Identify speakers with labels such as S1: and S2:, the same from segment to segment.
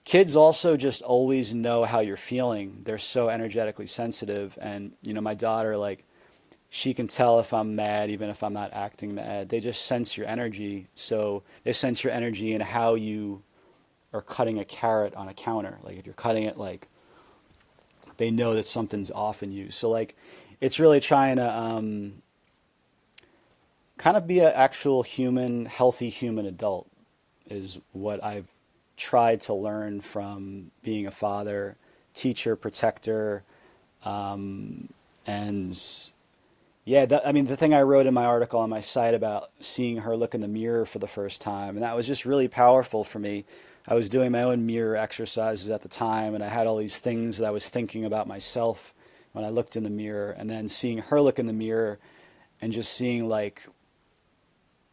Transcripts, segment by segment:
S1: kids also just always know how you're feeling. They're so energetically sensitive. And, my daughter, like, she can tell if I'm mad, even if I'm not acting mad. They just sense your energy. So they sense your energy and how you are cutting a carrot on a counter. Like, if you're cutting it, like, they know that something's off in you. So, like, it's really trying to kind of be an actual human, healthy human adult is what I've tried to learn from being a father, teacher, protector, and yeah, I mean, the thing I wrote in my article on my site about seeing her look in the mirror for the first time, and that was just really powerful for me. I was doing my own mirror exercises at the time, and I had all these things that I was thinking about myself when I looked in the mirror, and then seeing her look in the mirror and just seeing like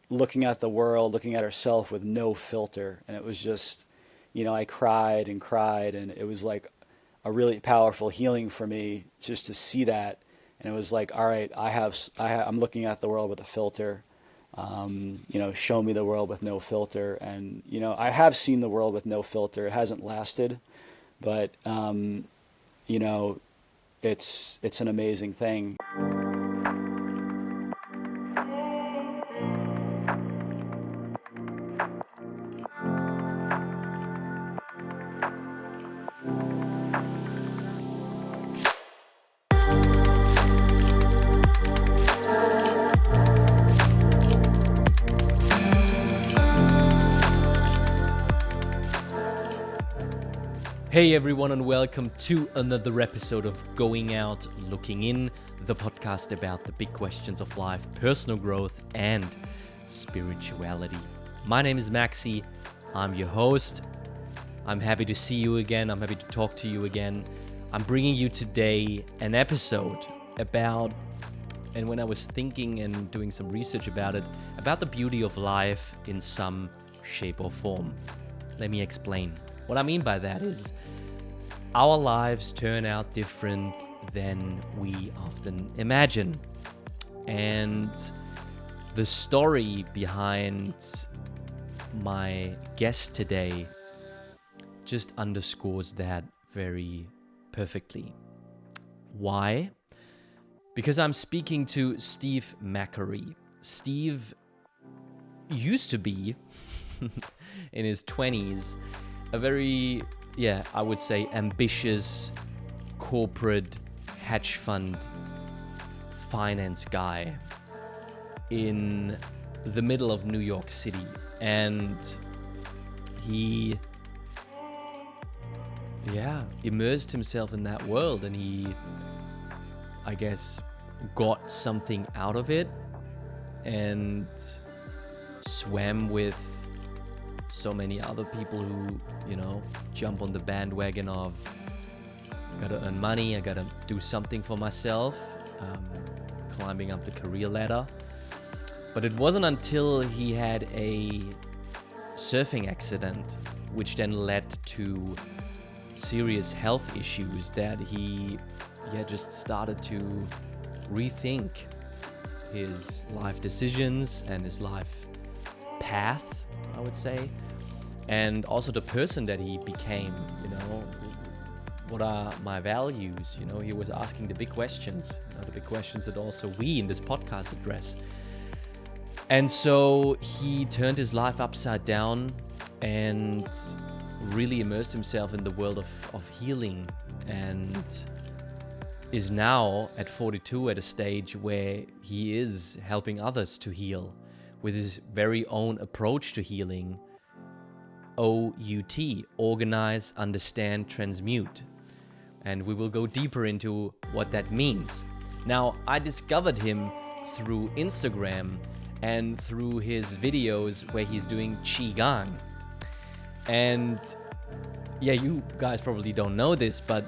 S1: looking at the world, looking at herself with no filter. And it was just, I cried and cried, and it was like a really powerful healing for me just to see that. And it was like, all right, I'm looking at the world with a filter. Show me the world with no filter. And, I have seen the world with no filter. It hasn't lasted, but, you know, it's an amazing thing.
S2: Hey everyone, and welcome to another episode of Going Out, Looking In, the podcast about the big questions of life, personal growth, and spirituality. My name is Maxi. I'm your host. I'm happy to see you again. I'm happy to talk to you again. I'm bringing you today an episode about, and when I was thinking and doing some research about it, about the beauty of life in some shape or form. Let me explain. What I mean by that is our lives turn out different than we often imagine. And the story behind my guest today just underscores that very perfectly. Why? Because I'm speaking to Steve Macari. Steve used to be, in his 20s, a very, I would say ambitious corporate hedge fund finance guy in the middle of New York City. And he, immersed himself in that world, and he, I guess, got something out of it and swam with so many other people who, jump on the bandwagon of gotta earn money, I gotta do something for myself, climbing up the career ladder. But it wasn't until he had a surfing accident, which then led to serious health issues, that he just started to rethink his life decisions and his life path, I would say, and also the person that he became. What are my values? He was asking the big questions, the big questions that also we in this podcast address. And so he turned his life upside down and really immersed himself in the world of healing, and is now at 42 at a stage where he is helping others to heal with his very own approach to healing, O.U.T, organize, understand, transmute. And we will go deeper into what that means. Now, I discovered him through Instagram and through his videos where he's doing Qigong. And you guys probably don't know this, but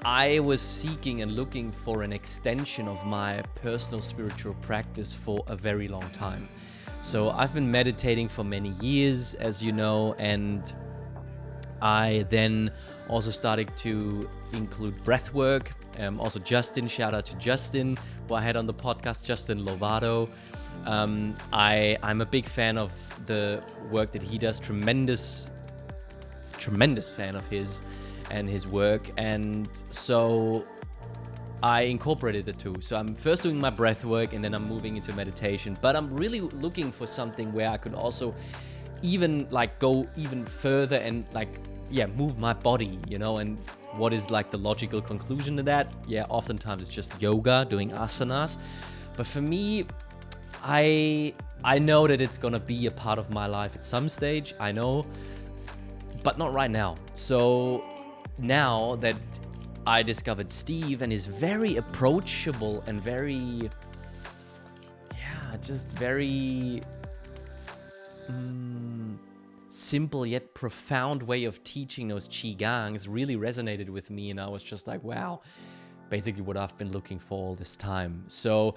S2: I was seeking and looking for an extension of my personal spiritual practice for a very long time. So I've been meditating for many years, as you know, and I then also started to include breath work. Also Justin, shout out to Justin, who I had on the podcast, Justin Lovato. I'm a big fan of the work that he does. Tremendous tremendous fan of his and his work. And so I incorporated the two. So I'm first doing my breath work and then I'm moving into meditation. But I'm really looking for something where I could also even like go even further and like, yeah, move my body, you know. And what is like the logical conclusion to that? Yeah, oftentimes it's just yoga, doing asanas. But for me, I know that it's gonna be a part of my life at some stage, I know, but not right now. So now that I discovered Steve and he's very approachable and very, yeah, just very simple yet profound way of teaching those Qigongs really resonated with me, and I was just like, wow, basically what I've been looking for all this time. So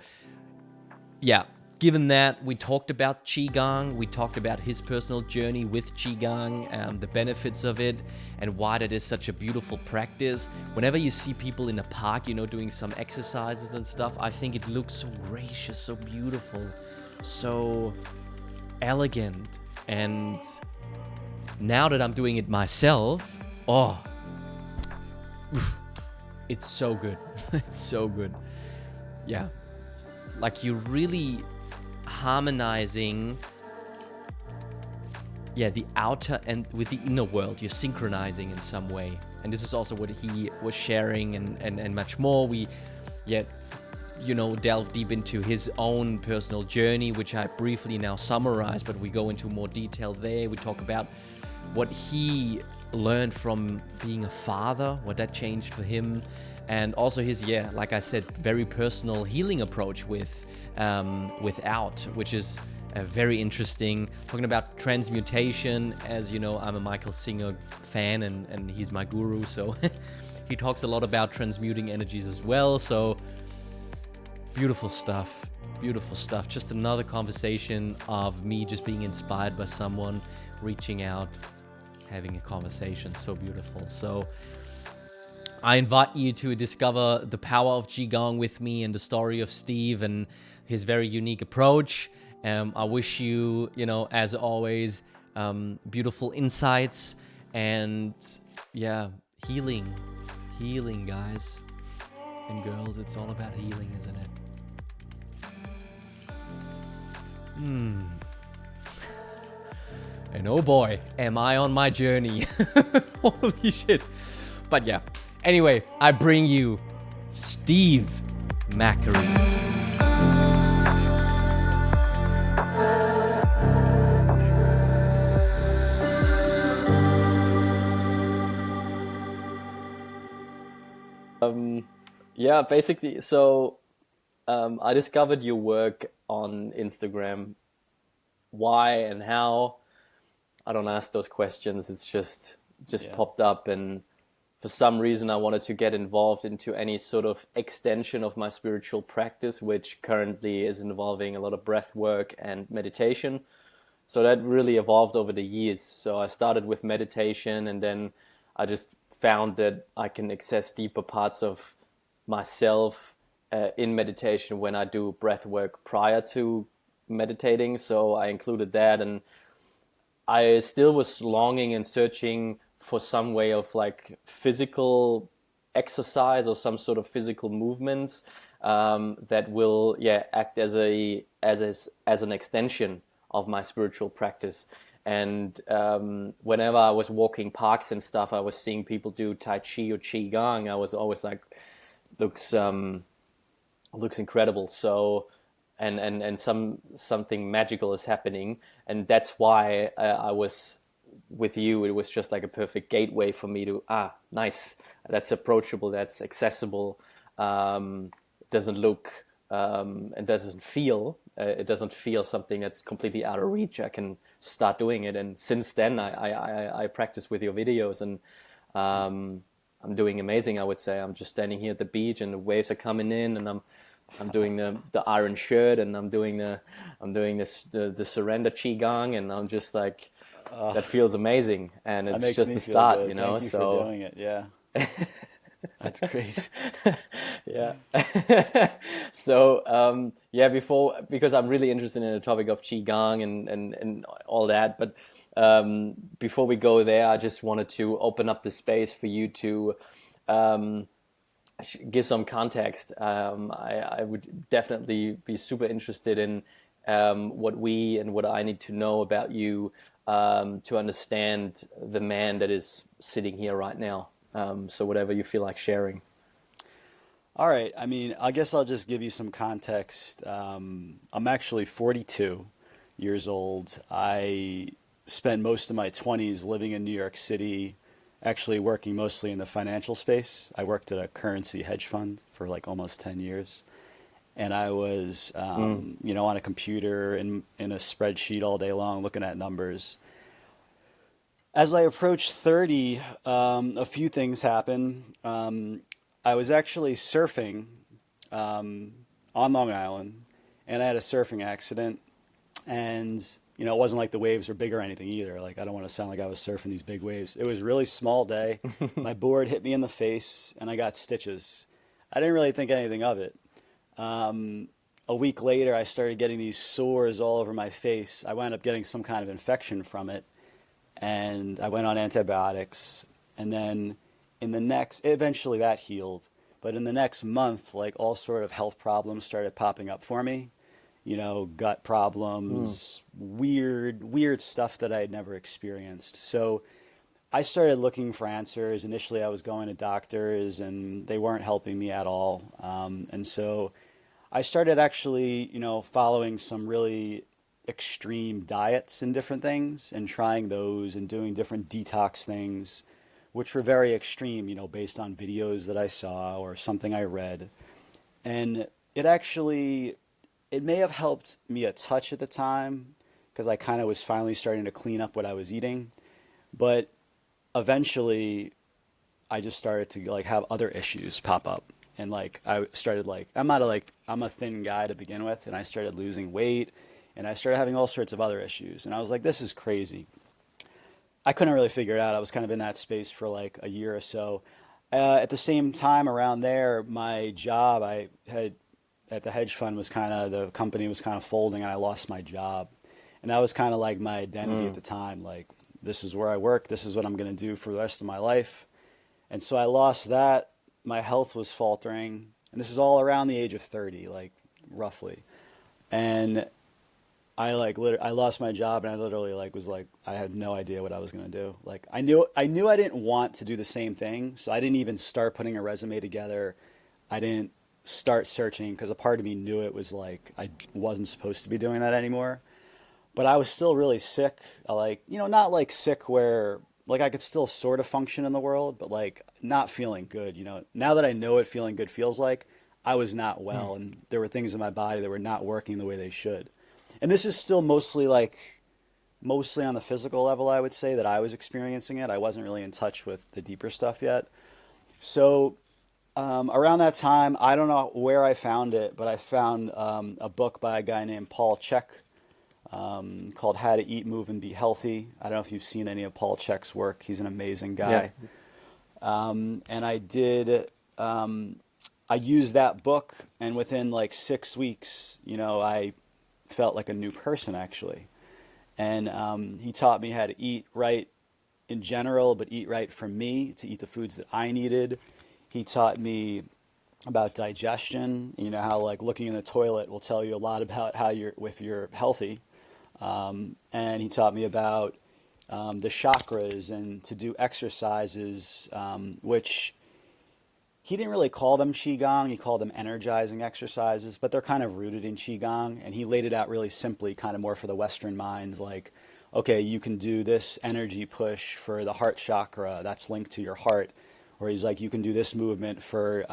S2: yeah, given that, we talked about Qigong, we talked about his personal journey with Qigong, the benefits of it, and why that is such a beautiful practice. Whenever you see people in a park, you know, doing some exercises and stuff, I think it looks so gracious, so beautiful, so elegant. And now that I'm doing it myself, oh, it's so good. It's so good. Yeah. Like you're really harmonizing, yeah, the outer and with the inner world. You're synchronizing in some way. And this is also what he was sharing and much more. We, yeah, you know, delve deep into his own personal journey, which I briefly now summarize, but we go into more detail there. We talk about what he learned from being a father, what that changed for him, and also his, yeah, like I said, very personal healing approach with O.U.T, which is very interesting. Talking about transmutation, as you know, I'm a Michael Singer fan and he's my guru, so he talks a lot about transmuting energies as well. So beautiful stuff, beautiful stuff. Just another conversation of me just being inspired by someone, reaching out, having a conversation. So beautiful. So I invite you to discover the power of Qigong with me and the story of Steve and his very unique approach. I wish you, you know, as always, beautiful insights and, yeah, healing, guys and girls. It's all about healing, isn't it? And oh boy, am I on my journey. Holy shit. But yeah, anyway, I bring you Steve Macari. Yeah, basically, so I discovered your work on Instagram. Why and how? I don't ask those questions. It's just popped up, and for some reason I wanted to get involved into any sort of extension of my spiritual practice, which currently is involving a lot of breath work and meditation. So that really evolved over the years. So I started with meditation, and then I just found that I can access deeper parts of myself in meditation when I do breath work prior to meditating. So I included that, and I still was longing and searching for some way of like physical exercise or some sort of physical movements that will, yeah, act as an extension of my spiritual practice. And whenever I was walking parks and stuff, I was seeing people do Tai Chi or Qigong. I was always like, looks incredible. So and something magical is happening, and that's why I was with you. It was just like a perfect gateway for me to nice, that's approachable, that's accessible, doesn't look and doesn't feel it doesn't feel something that's completely out of reach. I can start doing it, and since then I practice with your videos, and I'm doing amazing. I would say I'm just standing here at the beach and the waves are coming in, and I'm doing the iron shirt, and I'm doing the surrender qigong, and I'm just like, that feels amazing, and it's just the start, you know.
S1: Thank you
S2: so
S1: for doing it. Yeah, that's great.
S2: yeah. So because I'm really interested in the topic of qigong and all that, but Before we go there, I just wanted to open up the space for you to um, give some context. I would definitely be super interested in what we and what I need to know about you to understand the man that is sitting here right now. So whatever you feel like sharing.
S1: All right. I mean, I guess I'll just give you some context. I'm actually 42 years old. I spent most of my 20s living in New York City, actually working mostly in the financial space. I worked at a currency hedge fund for like almost 10 years. And I was,
S2: Mm.
S1: on a computer in a spreadsheet all day long looking at numbers. As I approached 30, a few things happened. I was actually surfing um, on Long Island, and I had a surfing accident. And it wasn't like the waves were big or anything either. Like I don't want to sound like I was surfing these big waves. It was a really small day. My board hit me in the face, and I got stitches. I didn't really think anything of it. Um, a week later, I started getting these sores all over my face. I wound up getting some kind of infection from it, and I went on antibiotics. And then eventually that healed. But in the next month, like all sort of health problems started popping up for me. Gut
S2: Mm.
S1: problems, weird stuff that I had never experienced. So I started looking for answers. Initially, I was going to doctors, and they weren't helping me at all. And so I started actually, following some really extreme diets and different things and trying those and doing different detox things, which were very extreme, based on videos that I saw or something I read. And it actually, it may have helped me a touch at the time because I kind of was finally starting to clean up what I was eating. But eventually, I just started to like have other issues pop up. And like I started like I'm a thin guy to begin with, and I started losing weight, and I started having all sorts of other issues. And I was like, this is crazy. I couldn't really figure it out. I was kind of in that space for like a year or so. At the same time, around there, my job I had at the hedge fund was kind of the company was kind of folding, and I lost my job, and that was kind of like my identity at
S2: Mm.
S1: the time. Like this is where I work. This is what I'm going to do for the rest of my life. And so I lost that. My health was faltering, and this is all around the age of 30, like roughly. And I lost my job, and I literally like was like I had no idea what I was gonna do. Like I knew I didn't want to do the same thing, so I didn't even start putting a resume together. I didn't start searching because a part of me knew it was like I wasn't supposed to be doing that anymore. But I was still really sick. Like, not like sick where like I could still sort of function in the world, but like not feeling good. Now that I know what feeling good feels like, I was not well, and there were things in my body that were not working the way they should. And this is still mostly on the physical level, I would say that I was experiencing it. I wasn't really in touch with the deeper stuff yet. So around that time, I don't know where I found it, but I found a book by a guy named Paul Chek called How to Eat, Move, and Be Healthy. I don't know if you've seen any of Paul Chek's work. He's an amazing
S2: Yeah.
S1: guy. And I used that book, and within like 6 weeks, I felt like a new person actually. And he taught me how to eat right in general, but eat right for me, to eat the foods that I needed. He taught me about digestion, how like looking in the toilet will tell you a lot about how you're healthy. And he taught me about the chakras and to do exercises, which he didn't really call them Qigong. He called them energizing exercises, but they're kind of rooted in Qigong. And he laid it out really simply, kind of more for the Western minds, like, okay, you can do this energy push for the heart chakra that's linked to your heart. Or he's like, you can do this movement for,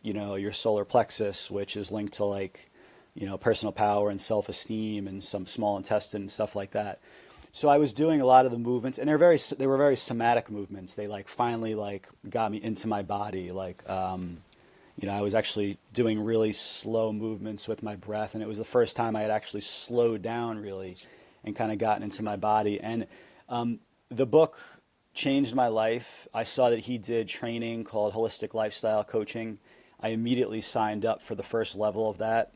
S1: your solar plexus, which is linked to like, personal power and self-esteem and some small intestine and stuff like that. So I was doing a lot of the movements, and they were very somatic movements. They like finally like got me into my body. Like, I was actually doing really slow movements with my breath, and it was the first time I had actually slowed down really, and kind of gotten into my body. And the book changed my life. I saw that he did training called holistic lifestyle coaching. I immediately signed up for the first level of that.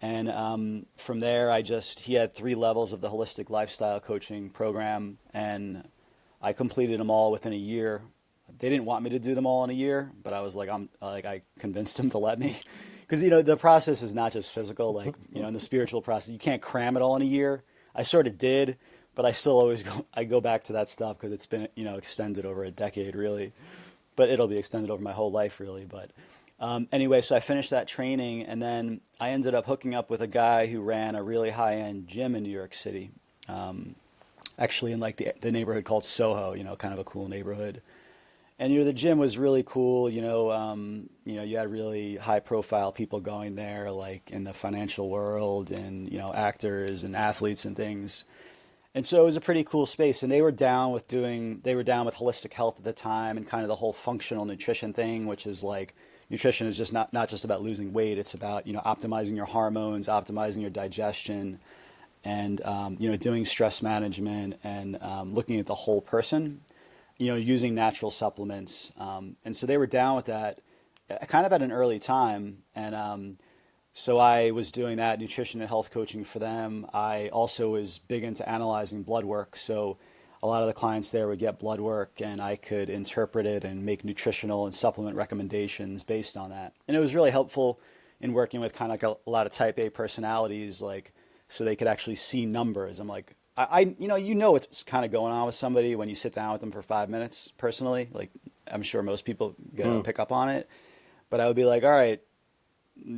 S1: And from there, he had 3 levels of the holistic lifestyle coaching program, and I completed them all within a year. They didn't want me to do them all in a year, but I was like, I convinced them to let me. Because, the process is not just physical, like, in the spiritual process, you can't cram it all in a year. I sort of did, but I still always go back to that stuff because it's been, extended over a decade, really. But it'll be extended over my whole life, really. But anyway, so I finished that training, and then I ended up hooking up with a guy who ran a really high-end gym in New York City, actually in like the neighborhood called Soho, kind of a cool neighborhood. And the gym was really cool. You had really high-profile people going there, like in the financial world, and actors and athletes and things. And so it was a pretty cool space. And they were down with holistic health at the time, and kind of the whole functional nutrition thing, which is like nutrition is just not just about losing weight. It's about optimizing your hormones, optimizing your digestion, and doing stress management, and looking at the whole person. Using natural supplements. And so they were down with that kind of at an early time. And so I was doing that nutrition and health coaching for them. I also was big into analyzing blood work. So a lot of the clients there would get blood work, and I could interpret it and make nutritional and supplement recommendations based on that. And it was really helpful in working with kind of like a lot of type A personalities, like, so they could actually see numbers. I'm like, what's kind of going on with somebody when you sit down with them for 5 minutes personally. Like, I'm sure most people pick up on it. But I would be like, all right,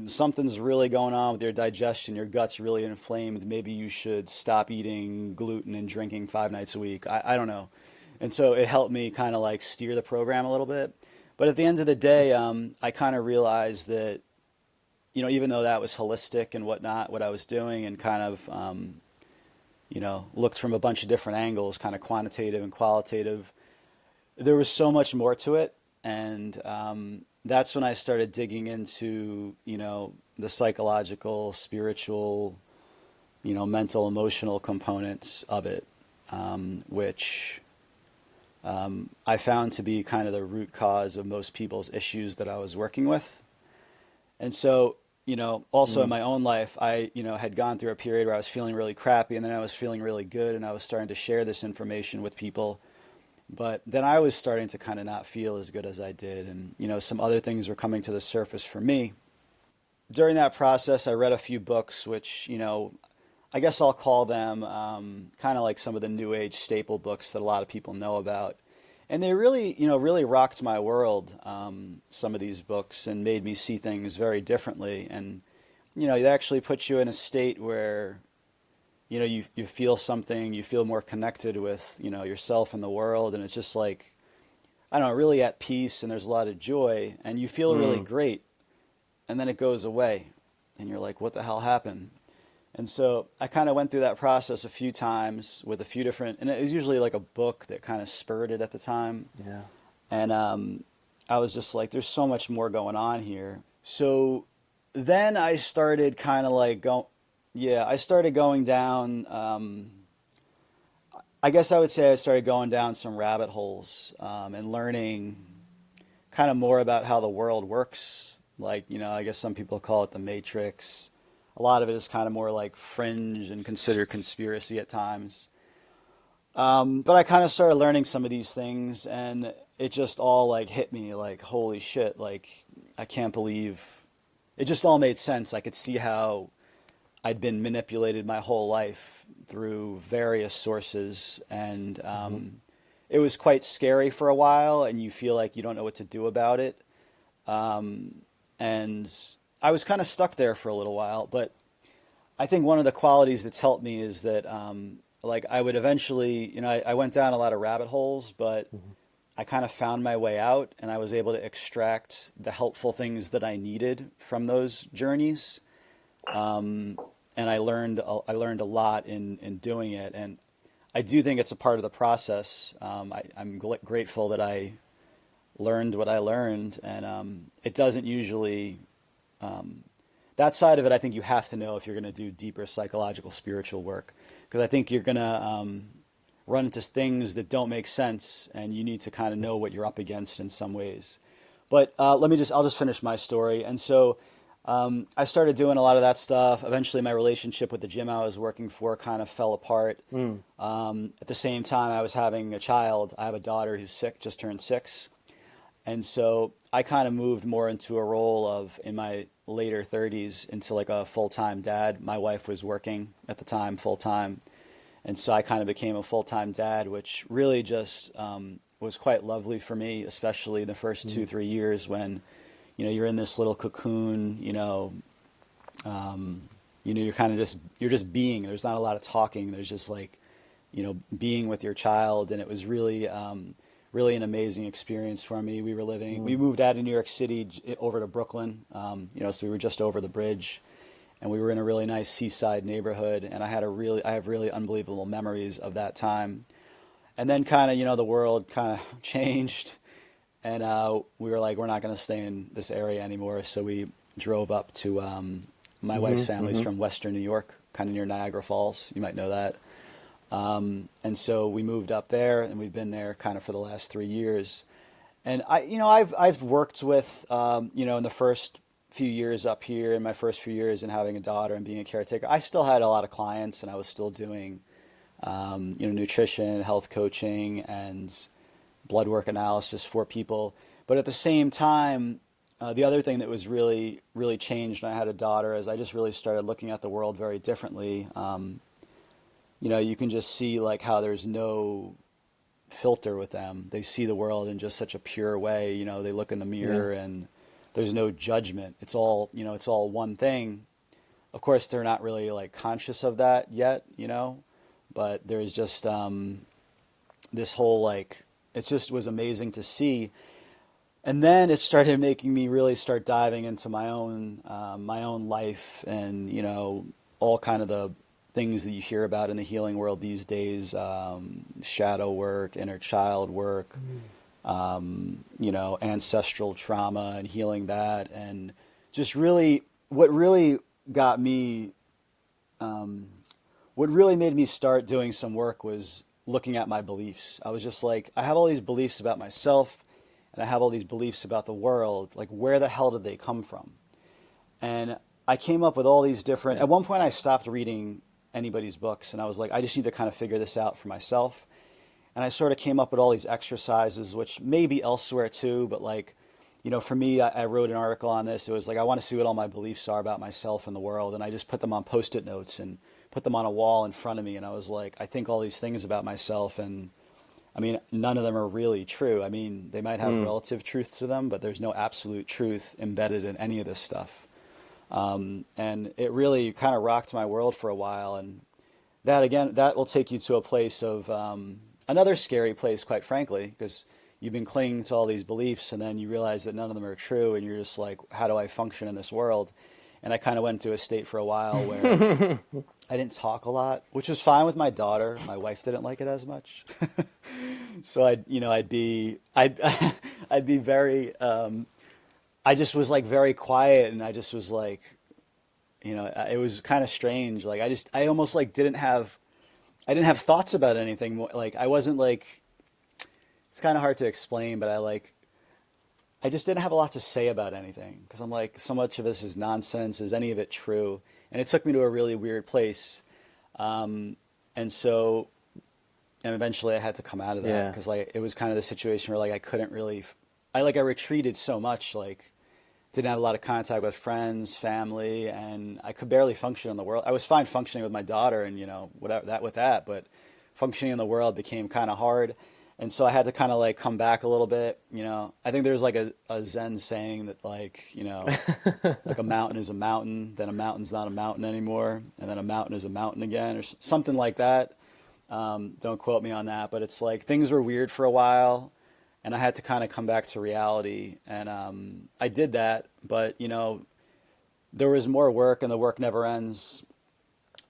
S1: something's really going on with your digestion. Your gut's really inflamed. Maybe you should stop eating gluten and drinking 5 nights a week. I don't know. And so it helped me kind of like steer the program a little bit. But at the end of the day, I kind of realized that, even though that was holistic and whatnot, what I was doing, and kind of, looked from a bunch of different angles, kind of quantitative and qualitative, there was so much more to it. And that's when I started digging into, the psychological, spiritual, mental, emotional components of it, which I found to be kind of the root cause of most people's issues that I was working with. And so, also in my own life, I, had gone through a period where I was feeling really crappy, and then I was feeling really good, and I was starting to share this information with people. But then I was starting to kind of not feel as good as I did, and, some other things were coming to the surface for me. During that process, I read a few books, which, I guess I'll call them kind of like some of the New Age staple books that a lot of people know about. And they really, really rocked my world, some of these books, and made me see things very differently. And, it actually puts you in a state where, you feel something, you feel more connected with, yourself and the world. And it's just like, I don't know, really at peace, and there's a lot of joy, and you feel really great. And then it goes away, and you're like, what the hell happened? And so I kind of went through that process a few times with a few different, and it was usually like a book that kind of spurred it at the time.
S2: Yeah.
S1: And I was just like, there's so much more going on here. So then I started kind of like I started going down, I guess I would say I started going down some rabbit holes, and learning kind of more about how the world works. Like, I guess some people call it the Matrix. A lot of it is kind of more like fringe and considered conspiracy at times. But I kind of started learning some of these things, and it just all like hit me like, holy shit, like, I can't believe it just all made sense. I could see how I'd been manipulated my whole life through various sources, and it was quite scary for a while, and you feel like you don't know what to do about it. And I was kind of stuck there for a little while, but I think one of the qualities that's helped me is that, like, I would eventually, I went down a lot of rabbit holes, but I kind of found my way out, and I was able to extract the helpful things that I needed from those journeys. And I learned a lot in doing it, and I do think it's a part of the process. I'm grateful that I learned what I learned, and it doesn't usually. That side of it, I think you have to know if you're going to do deeper psychological, spiritual work, because I think you're going to run into things that don't make sense, and you need to kind of know what you're up against in some ways. But I'll just finish my story. And so I started doing a lot of that stuff. Eventually, my relationship with the gym I was working for kind of fell apart.
S2: Mm.
S1: At the same time, I was having a child. I have a daughter who's sick, just turned 6. And so I kind of moved more into a role of, in my later 30s, into like a full-time dad. My wife was working at the time full-time. And so I kind of became a full-time dad, which really just was quite lovely for me, especially the first two,
S2: Mm.
S1: 3 years when, you're in this little cocoon, you're kind of you're just being. There's not a lot of talking. There's just like, being with your child. And it was really, really an amazing experience for me. We
S2: Mm.
S1: moved out of New York City over to Brooklyn, so we were just over the bridge and we were in a really nice seaside neighborhood. And I have really unbelievable memories of that time. And then kind of, the world kind of changed and we were like, we're not going to stay in this area anymore. So we drove up to my wife's
S2: Mhm.
S1: family's
S2: Mhm.
S1: from Western New York, kind of near Niagara Falls. You might know that. And so we moved up there, and we've been there kind of for the last 3 years. And I've worked with, in the first few years up here, in my first few years, and having a daughter and being a caretaker, I still had a lot of clients, and I was still doing, nutrition, health coaching, and blood work analysis for people. But at the same time, the other thing that was really, really changed when I had a daughter is I just really started looking at the world very differently. You can just see like how there's no filter with them. They see the world in just such a pure way. They look in the
S2: Yeah.
S1: mirror and there's no judgment. It's all one thing. Of course, they're not really like conscious of that yet, but there's just this whole like, it just was amazing to see. And then it started making me really start diving into my own life and all kind of the things that you hear about in the healing world these days, shadow work, inner child work,
S2: Mm.
S1: ancestral trauma and healing that, and just really what really got me, um, what really made me start doing some work was looking at my beliefs. I was just like, I have all these beliefs about myself and I have all these beliefs about the world. Like, where the hell did they come from? And I came up with all these different.
S2: Yeah.
S1: At one point, I stopped reading anybody's books and I was like, I just need to kind of figure this out for myself. And I sort of came up with all these exercises, which may be elsewhere too, but like, for me, I wrote an article on this. It was like, I want to see what all my beliefs are about myself and the world. And I just put them on Post-it notes and put them on a wall in front of me. And I was like, I think all these things about myself. And I mean, none of them are really true. I mean, they might have
S2: Mm.
S1: relative truth to them, but there's no absolute truth embedded in any of this stuff. And it really kind of rocked my world for a while. And that, again, that will take you to a place of another scary place, quite frankly, because you've been clinging to all these beliefs and then you realize that none of them are true. And you're just like, how do I function in this world? And I kind of went into a state for a while where I didn't talk a lot, which was fine with my daughter. My wife didn't like it as much. So I'd be very, I just was like very quiet and I just was like, it was kind of strange. Like I almost like I didn't have thoughts about anything more. Like I wasn't like, it's kind of hard to explain, but I just didn't have a lot to say about anything because I'm like, so much of this is nonsense. Is any of it true? And it took me to a really weird place. And so, and eventually I had to come out of that
S2: Yeah.
S1: because like, it was kind of the situation where like, I couldn't really, I retreated so much, like didn't have a lot of contact with friends, family, and I could barely function in the world. I was fine functioning with my daughter and, whatever that with that, but functioning in the world became kind of hard. And so I had to kind of like come back a little bit, I think there's like a Zen saying that like, like a mountain is a mountain, then a mountain's not a mountain anymore, and then a mountain is a mountain again, or something like that. Don't quote me on that, but it's like things were weird for a while, and I had to kind of come back to reality, and I did that. But there was more work, and the work never ends.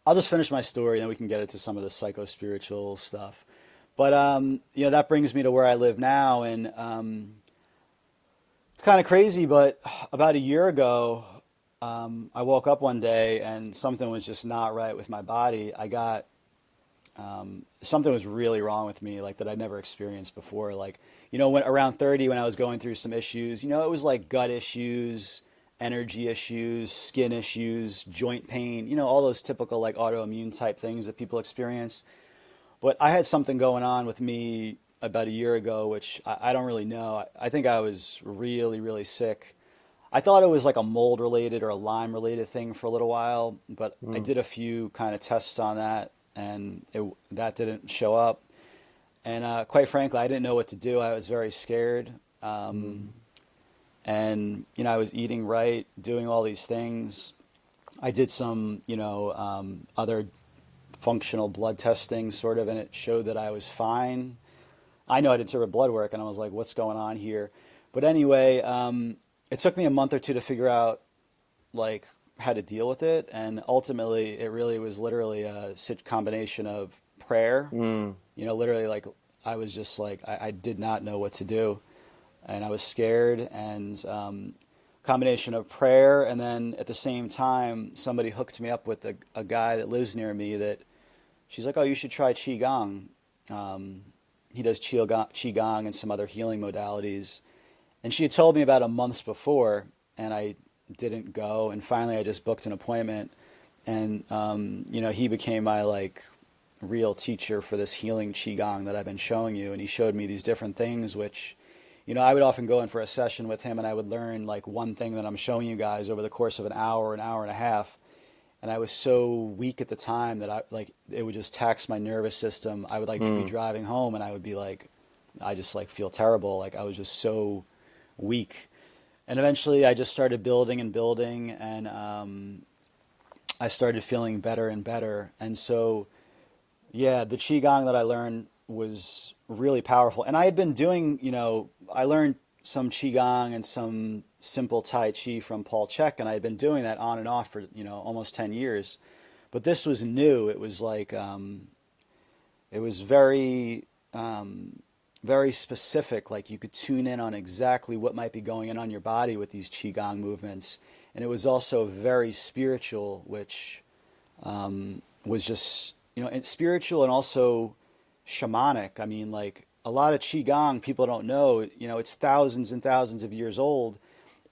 S1: I'll just finish my story, and then we can get into some of the psycho spiritual stuff. But that brings me to where I live now, and it's kind of crazy. But about a year ago, I woke up one day, and something was just not right with my body. I got something was really wrong with me, like that I'd never experienced before. Like, when around 30, when I was going through some issues, it was like gut issues, energy issues, skin issues, joint pain, all those typical like autoimmune type things that people experience. But I had something going on with me about a year ago, which I don't really know. I think I was really, really sick. I thought it was like a mold related or a Lyme related thing for a little while, but I
S2: Mm.
S1: did a few kind of tests on that, and that didn't show up. And quite frankly, I didn't know what to do. I was very scared.
S2: Mm.
S1: And, I was eating right, doing all these things. I did some, other functional blood testing sort of, and it showed that I was fine. I know I did sort of blood work, and I was like, what's going on here? But anyway, it took me a month or two to figure out like how to deal with it, and ultimately, it really was literally a combination of prayer.
S2: Mm.
S1: Literally, like I was just like I did not know what to do, and I was scared, and combination of prayer, and then at the same time, somebody hooked me up with a guy that lives near me that she's like, oh, you should try Qigong. Um, he does Qigong and some other healing modalities. And she had told me about a month before, and I didn't go. And finally, I just booked an appointment. And, he became my like real teacher for this healing Qigong that I've been showing you. And he showed me these different things, which, I would often go in for a session with him and I would learn like one thing that I'm showing you guys over the course of an hour and a half. And I was so weak at the time that I like it would just tax my nervous system. I would like be
S2: Mm.
S1: driving home and I would be like, I just like feel terrible. Like I was just so weak. And eventually I just started building and building, and I started feeling better and better. And so, yeah, the Qigong that I learned was really powerful. And I had been doing, I learned some Qigong and some simple Tai Chi from Paul Chek, and I had been doing that on and off for, almost 10 years. But this was new. It was like, it was very specific. Like you could tune in on exactly what might be going on your body with these Qigong movements. And it was also very spiritual, which was just, and spiritual and also shamanic. I mean, like a lot of Qigong, people don't know, it's thousands and thousands of years old.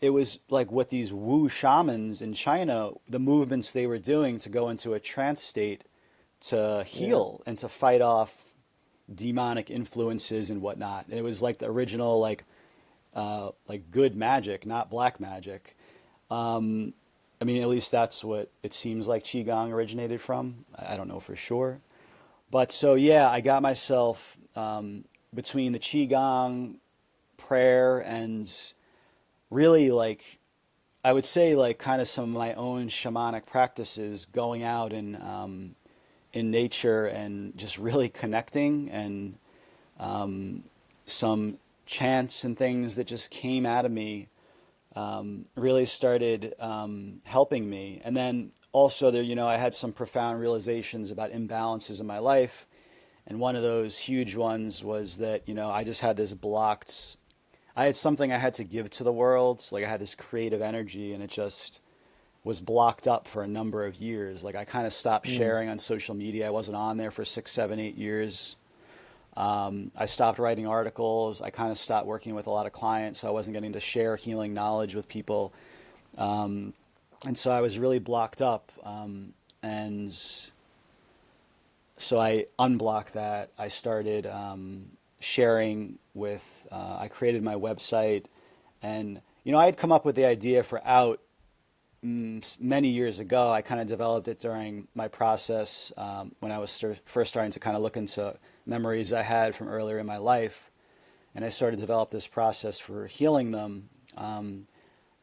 S1: It was like what these Wu shamans in China, the movements they were doing to go into a trance state to
S2: Yeah.
S1: heal and to fight off demonic influences and whatnot. And it was like the original, like good magic, not black magic. I mean, at least that's what it seems like Qigong originated from. I don't know for sure. But so, yeah, I got myself between the Qigong, prayer, and really like, I would say like kind of some of my own shamanic practices, going out and in nature and just really connecting, and some chants and things that just came out of me really started helping me. And then also there, I had some profound realizations about imbalances in my life. And one of those huge ones was that, I just had this blocked, I had something I had to give to the world. Like I had this creative energy and it just was blocked up for a number of years. Like I kind of stopped
S2: Mm.
S1: sharing on social media. I wasn't on there for 6, 7, 8 years. I stopped writing articles. I kind of stopped working with a lot of clients, so I wasn't getting to share healing knowledge with people. And so I was really blocked up. And so I unblocked that. I started sharing with, I created my website. And, I had come up with the idea for Out many years ago. I kind of developed it during my process when I was first starting to kind of look into memories I had from earlier in my life, and I started to develop this process for healing them.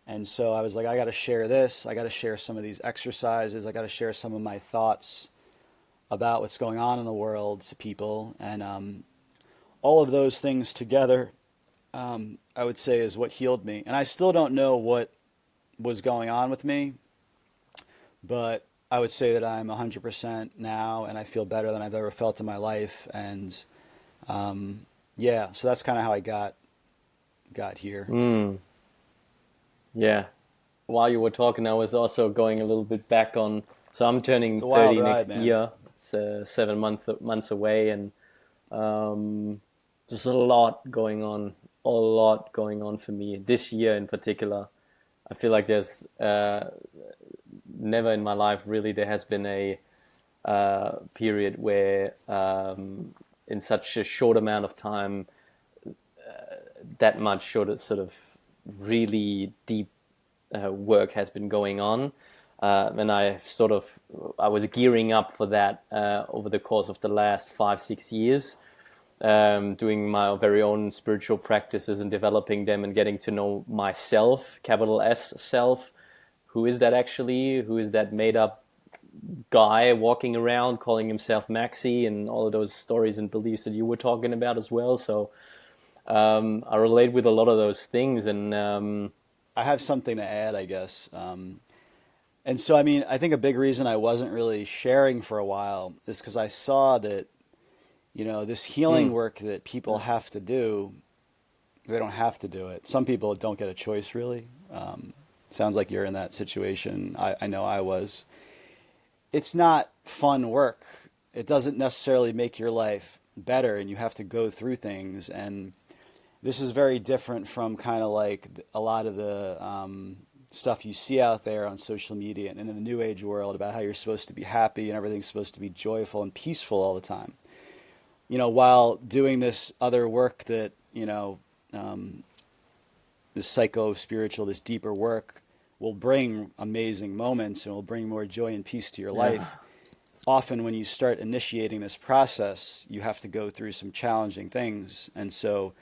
S1: And so I was like, I got to share this. I got to share some of these exercises. I got to share some of my thoughts about what's going on in the world to people, and all of those things together, I would say, is what healed me. And I still don't know what was going on with me, but I would say that I'm 100% now, and I feel better than I've ever felt in my life. And yeah, so that's kind of how I got here.
S2: Mm. Yeah. While you were talking, I was also going a little bit back on. So I'm turning
S1: It's a wild
S2: 30
S1: ride,
S2: next
S1: man.
S2: year. It's 7 months away, and just a lot going on, a lot going on for me this year in particular. I feel like there's never in my life really there has been a period where in such a short amount of time that much sort of really deep work has been going on. And I was gearing up for that over the course of the last 5, 6 years, doing my very own spiritual practices and developing them and getting to know myself, capital S self. Who is that actually? Who is that made up guy walking around calling himself Maxi, and all of those stories and beliefs that you were talking about as well? So I relate with a lot of those things, and
S1: I have something to add, I guess. And so, I mean, I think a big reason I wasn't really sharing for a while is because I saw that, this healing
S2: mm,
S1: work that people have to do, they don't have to do it. Some people don't get a choice, really. Sounds like you're in that situation. I know I was. It's not fun work. It doesn't necessarily make your life better, and you have to go through things. And this is very different from kind of like a lot of the stuff you see out there on social media and in the new age world about how you're supposed to be happy and everything's supposed to be joyful and peaceful all the time. While doing this other work that, this psycho spiritual, this deeper work will bring amazing moments and will bring more joy and peace to your
S2: yeah.
S1: life. Often when you start initiating this process, you have to go through some challenging things. And so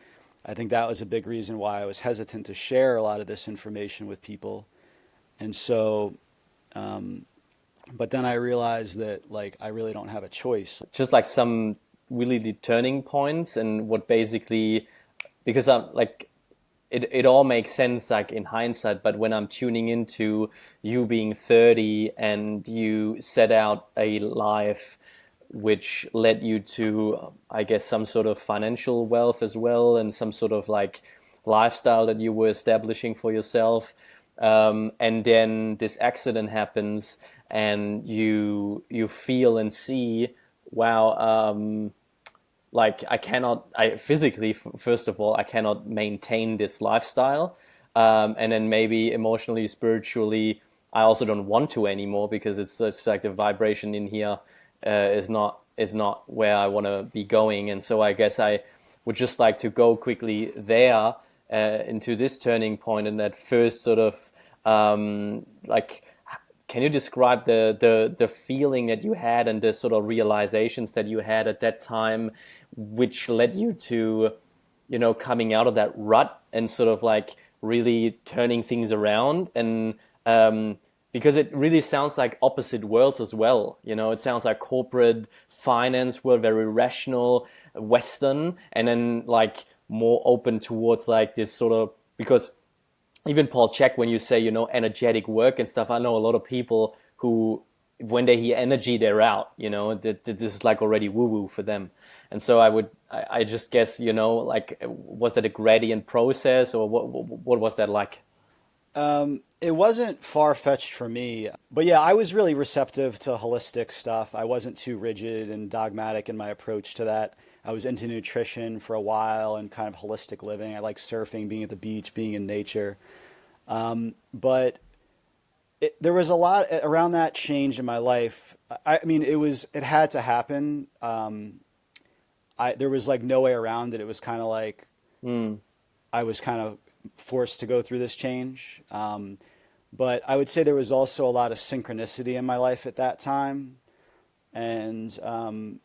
S1: I think that was a big reason why I was hesitant to share a lot of this information with people. And so, but then I realized that like I really don't have a choice.
S2: Just like some really the turning points and what basically, because I'm like it all makes sense like in hindsight, but when I'm tuning into you being 30 and you set out a life which led you to, I guess, some sort of financial wealth as well, and some sort of like lifestyle that you were establishing for yourself, and then this accident happens and you feel and see, wow, like I physically, first of all, I cannot maintain this lifestyle, and then maybe emotionally, spiritually, I also don't want to anymore, because it's like the vibration in here is not where I want to be going. And so I guess I would just like to go quickly there, into this turning point and that first sort of, like, can you describe the feeling that you had and the sort of realizations that you had at that time, which led you to, coming out of that rut and sort of like really turning things around? And because it really sounds like opposite worlds as well. It sounds like corporate finance world, very rational, Western, and then like more open towards like this sort of, because even Paul Check, when you say, energetic work and stuff, I know a lot of people who, when they hear energy, they're out, this is like already woo woo for them. And so I just guess, like, was that a gradient process, or what was that like?
S1: It wasn't far-fetched for me, but yeah, I was really receptive to holistic stuff. I wasn't too rigid and dogmatic in my approach to that. I was into nutrition for a while and kind of holistic living. I like surfing, being at the beach, being in nature. But there was a lot around that change in my life. I mean, it had to happen. There was like no way around it. It was kind of like
S2: Mm,
S1: I was kind of forced to go through this change. But I would say there was also a lot of synchronicity in my life at that time. And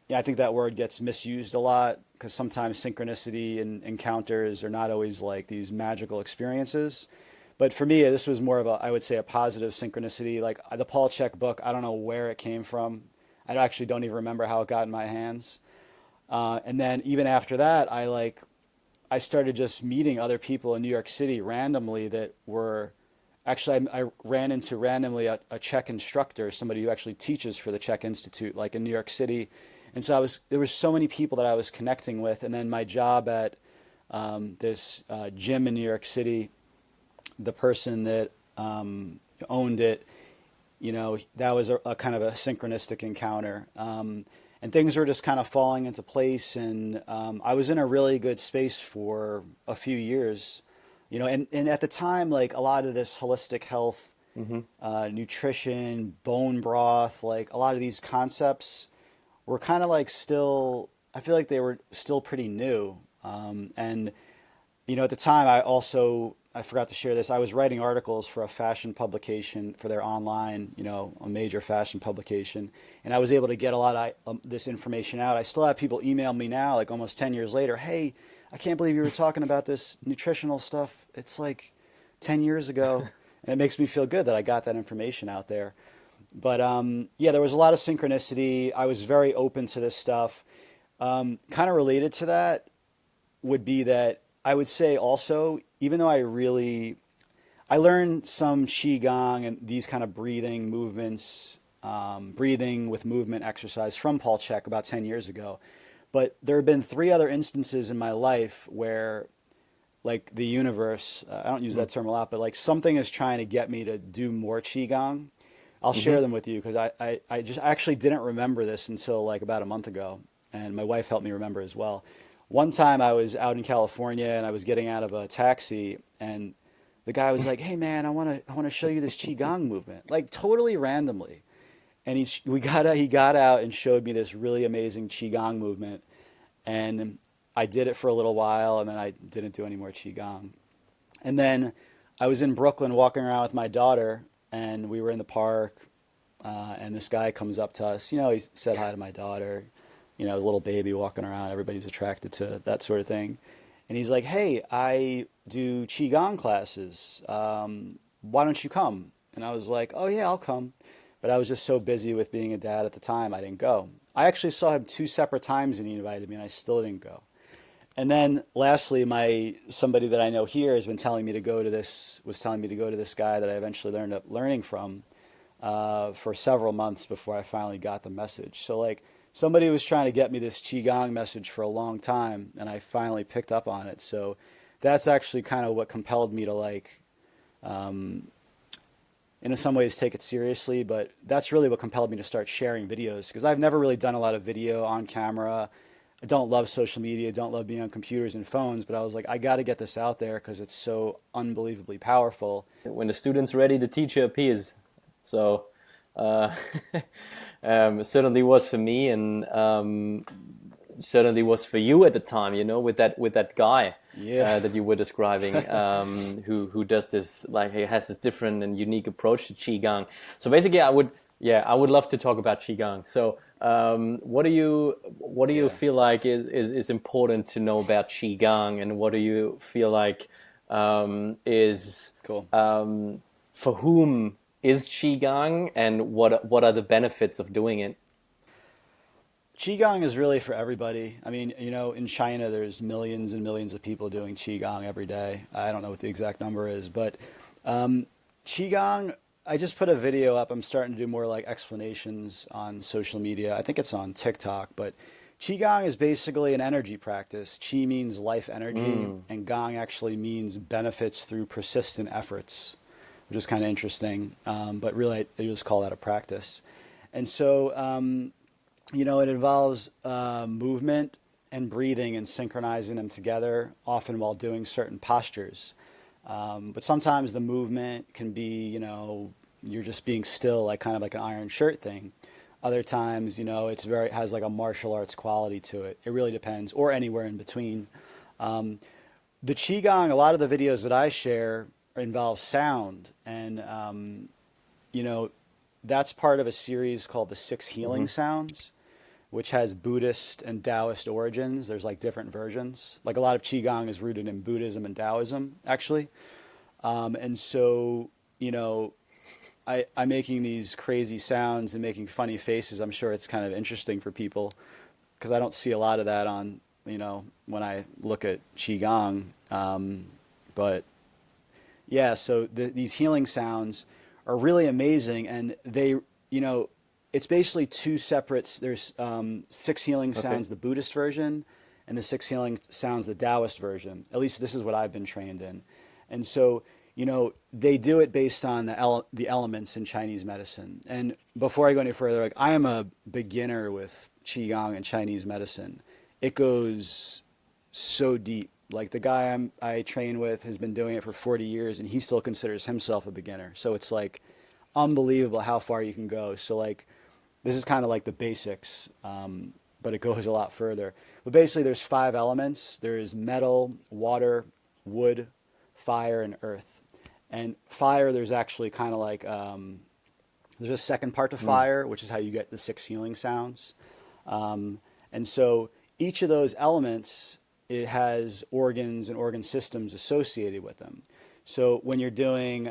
S1: yeah, I think that word gets misused a lot because sometimes synchronicity and encounters are not always like these magical experiences. But for me, this was more of I would say, a positive synchronicity. Like the Paul Check book, I don't know where it came from. I actually don't even remember how it got in my hands. And then even after that, I started just meeting other people in New York City randomly that were actually I ran into randomly a Czech instructor, somebody who actually teaches for the Czech Institute, like in New York City. And so there was so many people that I was connecting with. And then my job at this gym in New York City, the person that owned it, that was a kind of a synchronistic encounter. And things were just kind of falling into place. And I was in a really good space for a few years. And at the time, like a lot of this holistic health,
S2: Mm-hmm.
S1: nutrition, bone broth, like a lot of these concepts were kind of like still, I feel like they were still pretty new. And at the time, I forgot to share this. I was writing articles for a fashion publication for their online, a major fashion publication, and I was able to get a lot of this information out. I still have people email me now, like almost 10 years later. Hey, I can't believe you were talking about this nutritional stuff. It's like 10 years ago, and it makes me feel good that I got that information out there. But yeah, there was a lot of synchronicity. I was very open to this stuff. Kind of related to that would be that I would say also, even though I learned some Qigong and these kind of breathing movements, breathing with movement exercise from Paul Chek about 10 years ago. But there have been three other instances in my life where, like the universe, I don't use that term a lot, but like something is trying to get me to do more Qigong. I'll
S2: Mm-hmm.
S1: share them with you because I just actually didn't remember this until like about a month ago. And my wife helped me remember as well. One time I was out in California and I was getting out of a taxi and the guy was like, "Hey man, I want to show you this qigong movement." Like totally randomly. And he got out and showed me this really amazing qigong movement and I did it for a little while and then I didn't do any more qigong. And then I was in Brooklyn walking around with my daughter and we were in the park and this guy comes up to us. He said hi to my daughter. A little baby walking around. Everybody's attracted to that sort of thing. And he's like, "Hey, I do Qigong classes. Why don't you come?" And I was like, "Oh, yeah, I'll come." But I was just so busy with being a dad at the time, I didn't go. I actually saw him two separate times and he invited me, and I still didn't go. And then lastly, somebody that I know here has been telling me to go to this, was telling me to go to this guy that I eventually learned up learning from for several months before I finally got the message. So like somebody was trying to get me this qigong message for a long time, and I finally picked up on it. So that's actually kind of what compelled me to like, in some ways, take it seriously. But that's really what compelled me to start sharing videos because I've never really done a lot of video on camera. I don't love social media, don't love being on computers and phones, but I was like, I got to get this out there because it's so unbelievably powerful.
S2: When the student's ready, the teacher appears. So uh, certainly was for me, and certainly was for you at the time. With that guy
S1: Yeah.
S2: that you were describing, who does this, like he has this different and unique approach to qigong. So basically, I would love to talk about qigong. So what do you
S1: Yeah.
S2: feel like is important to know about qigong, and what do you feel like is
S1: Cool.
S2: for whom is qigong, and what are the benefits of doing it?
S1: Qigong is really for everybody. I mean, in China, there's millions and millions of people doing Qigong every day. I don't know what the exact number is, but Qigong, I just put a video up. I'm starting to do more like explanations on social media. I think it's on TikTok, but Qigong is basically an energy practice. Qi means life energy,
S2: Mm.
S1: and Gong actually means benefits through persistent efforts, which is kind of interesting. But really, I just call that a practice. And so, it involves movement and breathing and synchronizing them together, often while doing certain postures. But sometimes the movement can be, you're just being still, like kind of like an iron shirt thing. Other times, it has like a martial arts quality to it. It really depends, or anywhere in between. Um, the Qigong, a lot of the videos that I share involve sound, and you know, that's part of a series called the Six
S2: Hmm.
S1: Healing Sounds, which has Buddhist and Taoist origins. There's like different versions. Like a lot of Qigong is rooted in Buddhism and Taoism, actually. And so, I'm making these crazy sounds and making funny faces. I'm sure it's kind of interesting for people because I don't see a lot of that on, when I look at Qigong. But yeah, so these healing sounds are really amazing, and it's basically two separate. There's six healing
S2: Okay.
S1: sounds, the Buddhist version, and the six healing sounds, the Taoist version. At least this is what I've been trained in, and so they do it based on the elements in Chinese medicine. And before I go any further, like I am a beginner with Qigong and Chinese medicine. It goes so deep. Like the guy I train with has been doing it for 40 years and he still considers himself a beginner. So it's like unbelievable how far you can go. So like this is kind of like the basics, but it goes a lot further. But basically there's 5 elements. There's metal, water, wood, fire, and earth. And fire, there's actually kind of like, there's a second part to fire, which is how you get the 6 healing sounds. And so each of those elements, it has organs and organ systems associated with them. So when you're doing,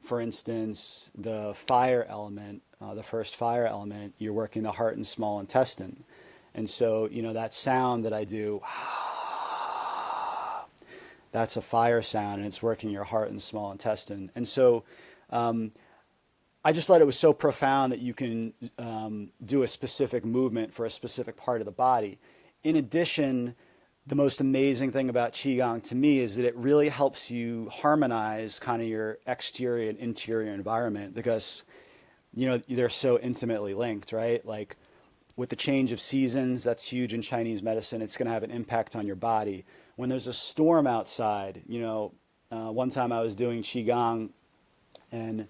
S1: for instance, the fire element, the first fire element, you're working the heart and small intestine. And so, that sound that I do, that's a fire sound, and it's working your heart and small intestine. And so I just thought it was so profound that you can do a specific movement for a specific part of the body. In addition, the most amazing thing about Qigong to me is that it really helps you harmonize kind of your exterior and interior environment because, they're so intimately linked, right? Like with the change of seasons, that's huge in Chinese medicine. It's going to have an impact on your body. When there's a storm outside, one time I was doing Qigong and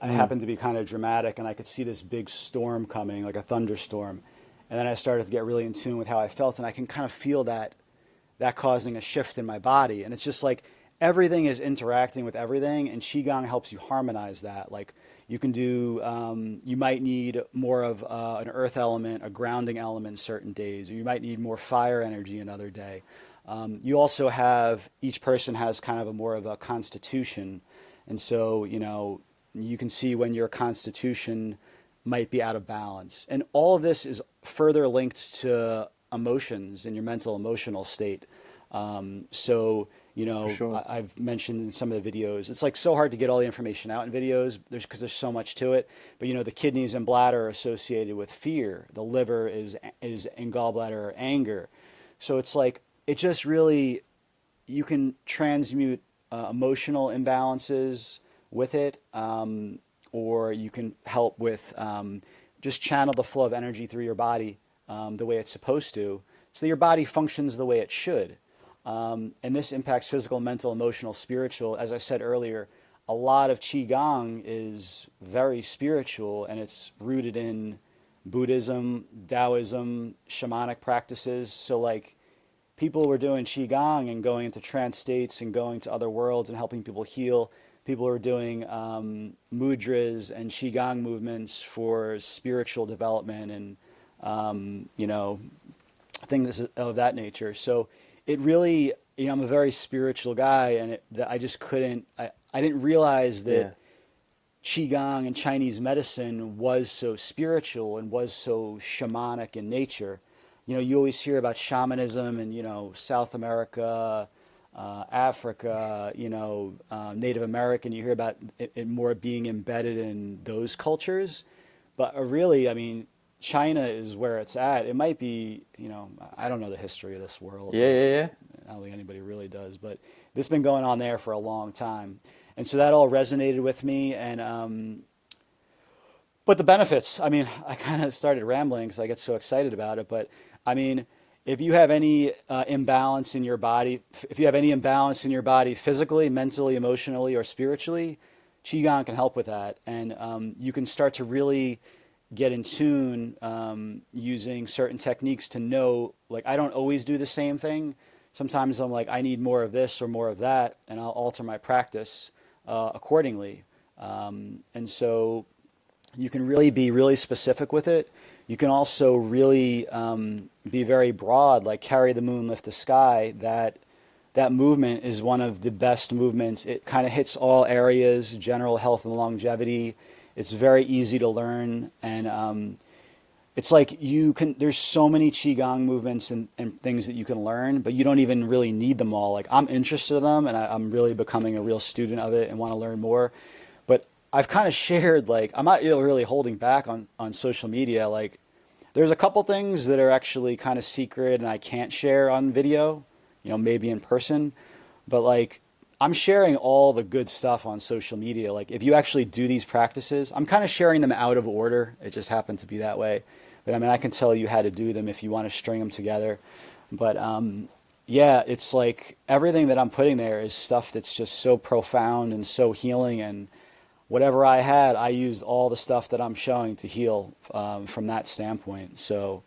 S1: I happened to be kind of dramatic and I could see this big storm coming, like a thunderstorm. And then I started to get really in tune with how I felt, and I can kind of feel that causing a shift in my body. And it's just like everything is interacting with everything, and Qigong helps you harmonize that. Like you can do, you might need more of an earth element, a grounding element certain days, or you might need more fire energy another day. You also have, each person has kind of a more of a constitution. And so, you can see when your constitution might be out of balance. And all of this is further linked to emotions and your mental emotional state. So,
S3: For sure.
S1: I've mentioned in some of the videos, it's like so hard to get all the information out in videos because there's so much to it. But, the kidneys and bladder are associated with fear. The liver is and gallbladder are anger. So it's like, it just really, you can transmute emotional imbalances with it, or you can help with just channel the flow of energy through your body the way it's supposed to, so that your body functions the way it should. And this impacts physical, mental, emotional, spiritual. As I said earlier, a lot of Qigong is very spiritual, and it's rooted in Buddhism, Taoism, shamanic practices. So like people were doing Qigong and going into trance states and going to other worlds and helping people heal. People are doing mudras and Qigong movements for spiritual development and, things of that nature. So it really, I'm a very spiritual guy, and I just couldn't, I didn't realize that Qigong and Chinese medicine was so spiritual and was so shamanic in nature. You always hear about shamanism and, South America, Africa, Native American, you hear about it more being embedded in those cultures. But really, I mean, China is where it's at. It might be, I don't know the history of this world.
S3: Yeah, yeah, yeah.
S1: I don't think anybody really does, but this has been going on there for a long time. And so that all resonated with me. And, but the benefits, I mean, I kind of started rambling because I get so excited about it. But I mean, if you have any imbalance in your body, if you have any imbalance in your body physically, mentally, emotionally, or spiritually, Qigong can help with that. And you can start to really get in tune using certain techniques to know, like, I don't always do the same thing. Sometimes I'm like, I need more of this or more of that, and I'll alter my practice accordingly. And so you can really be really specific with it. You can also really be very broad, like carry the moon, lift the sky. That movement is one of the best movements. It kind of hits all areas, general health and longevity. It's very easy to learn, and it's like there's so many Qigong movements and things that you can learn, but you don't even really need them all. Like, I'm interested in them, and I'm really becoming a real student of it and want to learn more. But I've kind of shared, like, I'm not really holding back on social media. Like, there's a couple things that are actually kind of secret and I can't share on video, maybe in person. But like, I'm sharing all the good stuff on social media. Like, if you actually do these practices, I'm kind of sharing them out of order. It just happened to be that way. But I mean, I can tell you how to do them if you want to string them together. But yeah, it's like everything that I'm putting there is stuff that's just so profound and so healing. And whatever I had, I used all the stuff that I'm showing to heal from that standpoint. So,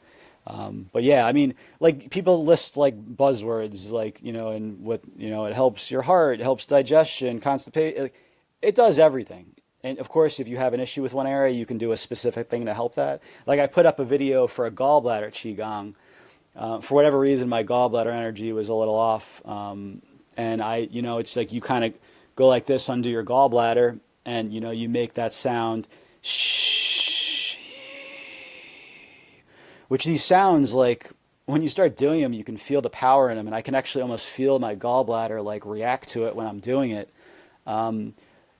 S1: but yeah, I mean, like people list like buzzwords, like, and what, it helps your heart, it helps digestion, constipation. Like, it does everything. And of course, if you have an issue with one area, you can do a specific thing to help that. Like I put up a video for a gallbladder qigong. For whatever reason, my gallbladder energy was a little off. And it's like you kind of go like this under your gallbladder and, you make that sound, shh, which these sounds like when you start doing them, you can feel the power in them. And I can actually almost feel my gallbladder like react to it when I'm doing it.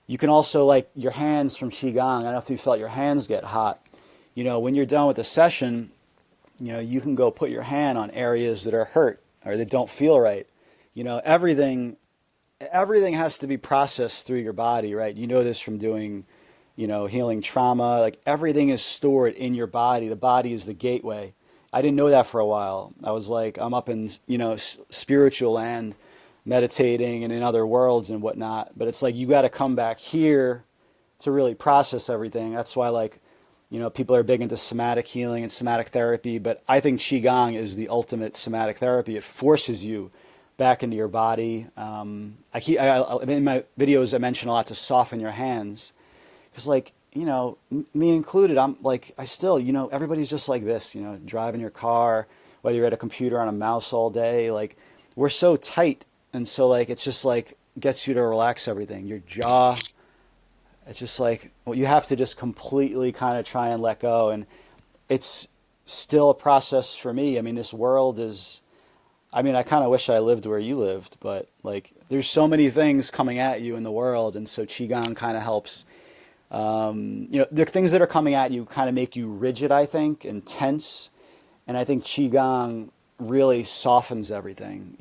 S1: You can also like your hands from Qigong. I don't know if you felt your hands get hot. When you're done with the session, you can go put your hand on areas that are hurt or that don't feel right. Everything has to be processed through your body, right? You know this from doing, healing trauma. Like everything is stored in your body. The body is the gateway. I didn't know that for a while. I was like, I'm up in, spiritual land, meditating and in other worlds and whatnot. But it's like you got to come back here to really process everything. That's why, like, people are big into somatic healing and somatic therapy, but I think Qigong is the ultimate somatic therapy. It forces you back into your body. In my videos, I mention a lot to soften your hands. Because, like, me included, I'm like, I still, everybody's just like this, driving your car, whether you're at a computer on a mouse all day. Like, we're so tight. And so, like, it's just like, gets you to relax everything. Your jaw, it's just like, well, you have to just completely kind of try and let go. And it's still a process for me. I mean, this world is, I mean, I kind of wish I lived where you lived, but like, there's so many things coming at you in the world. And so Qigong kind of helps. The things that are coming at you kind of make you rigid, I think, and tense. And I think Qigong really softens everything,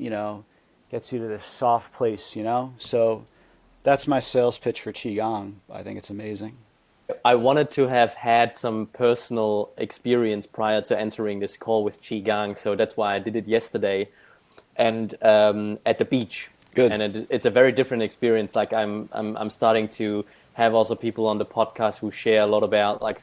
S1: gets you to this soft place, So that's my sales pitch for Qigong. I think it's amazing.
S2: I wanted to have had some personal experience prior to entering this call with Qigong, so that's why I did it yesterday, and at the beach.
S1: Good.
S2: And it's a very different experience. Like I'm starting to have also people on the podcast who share a lot about like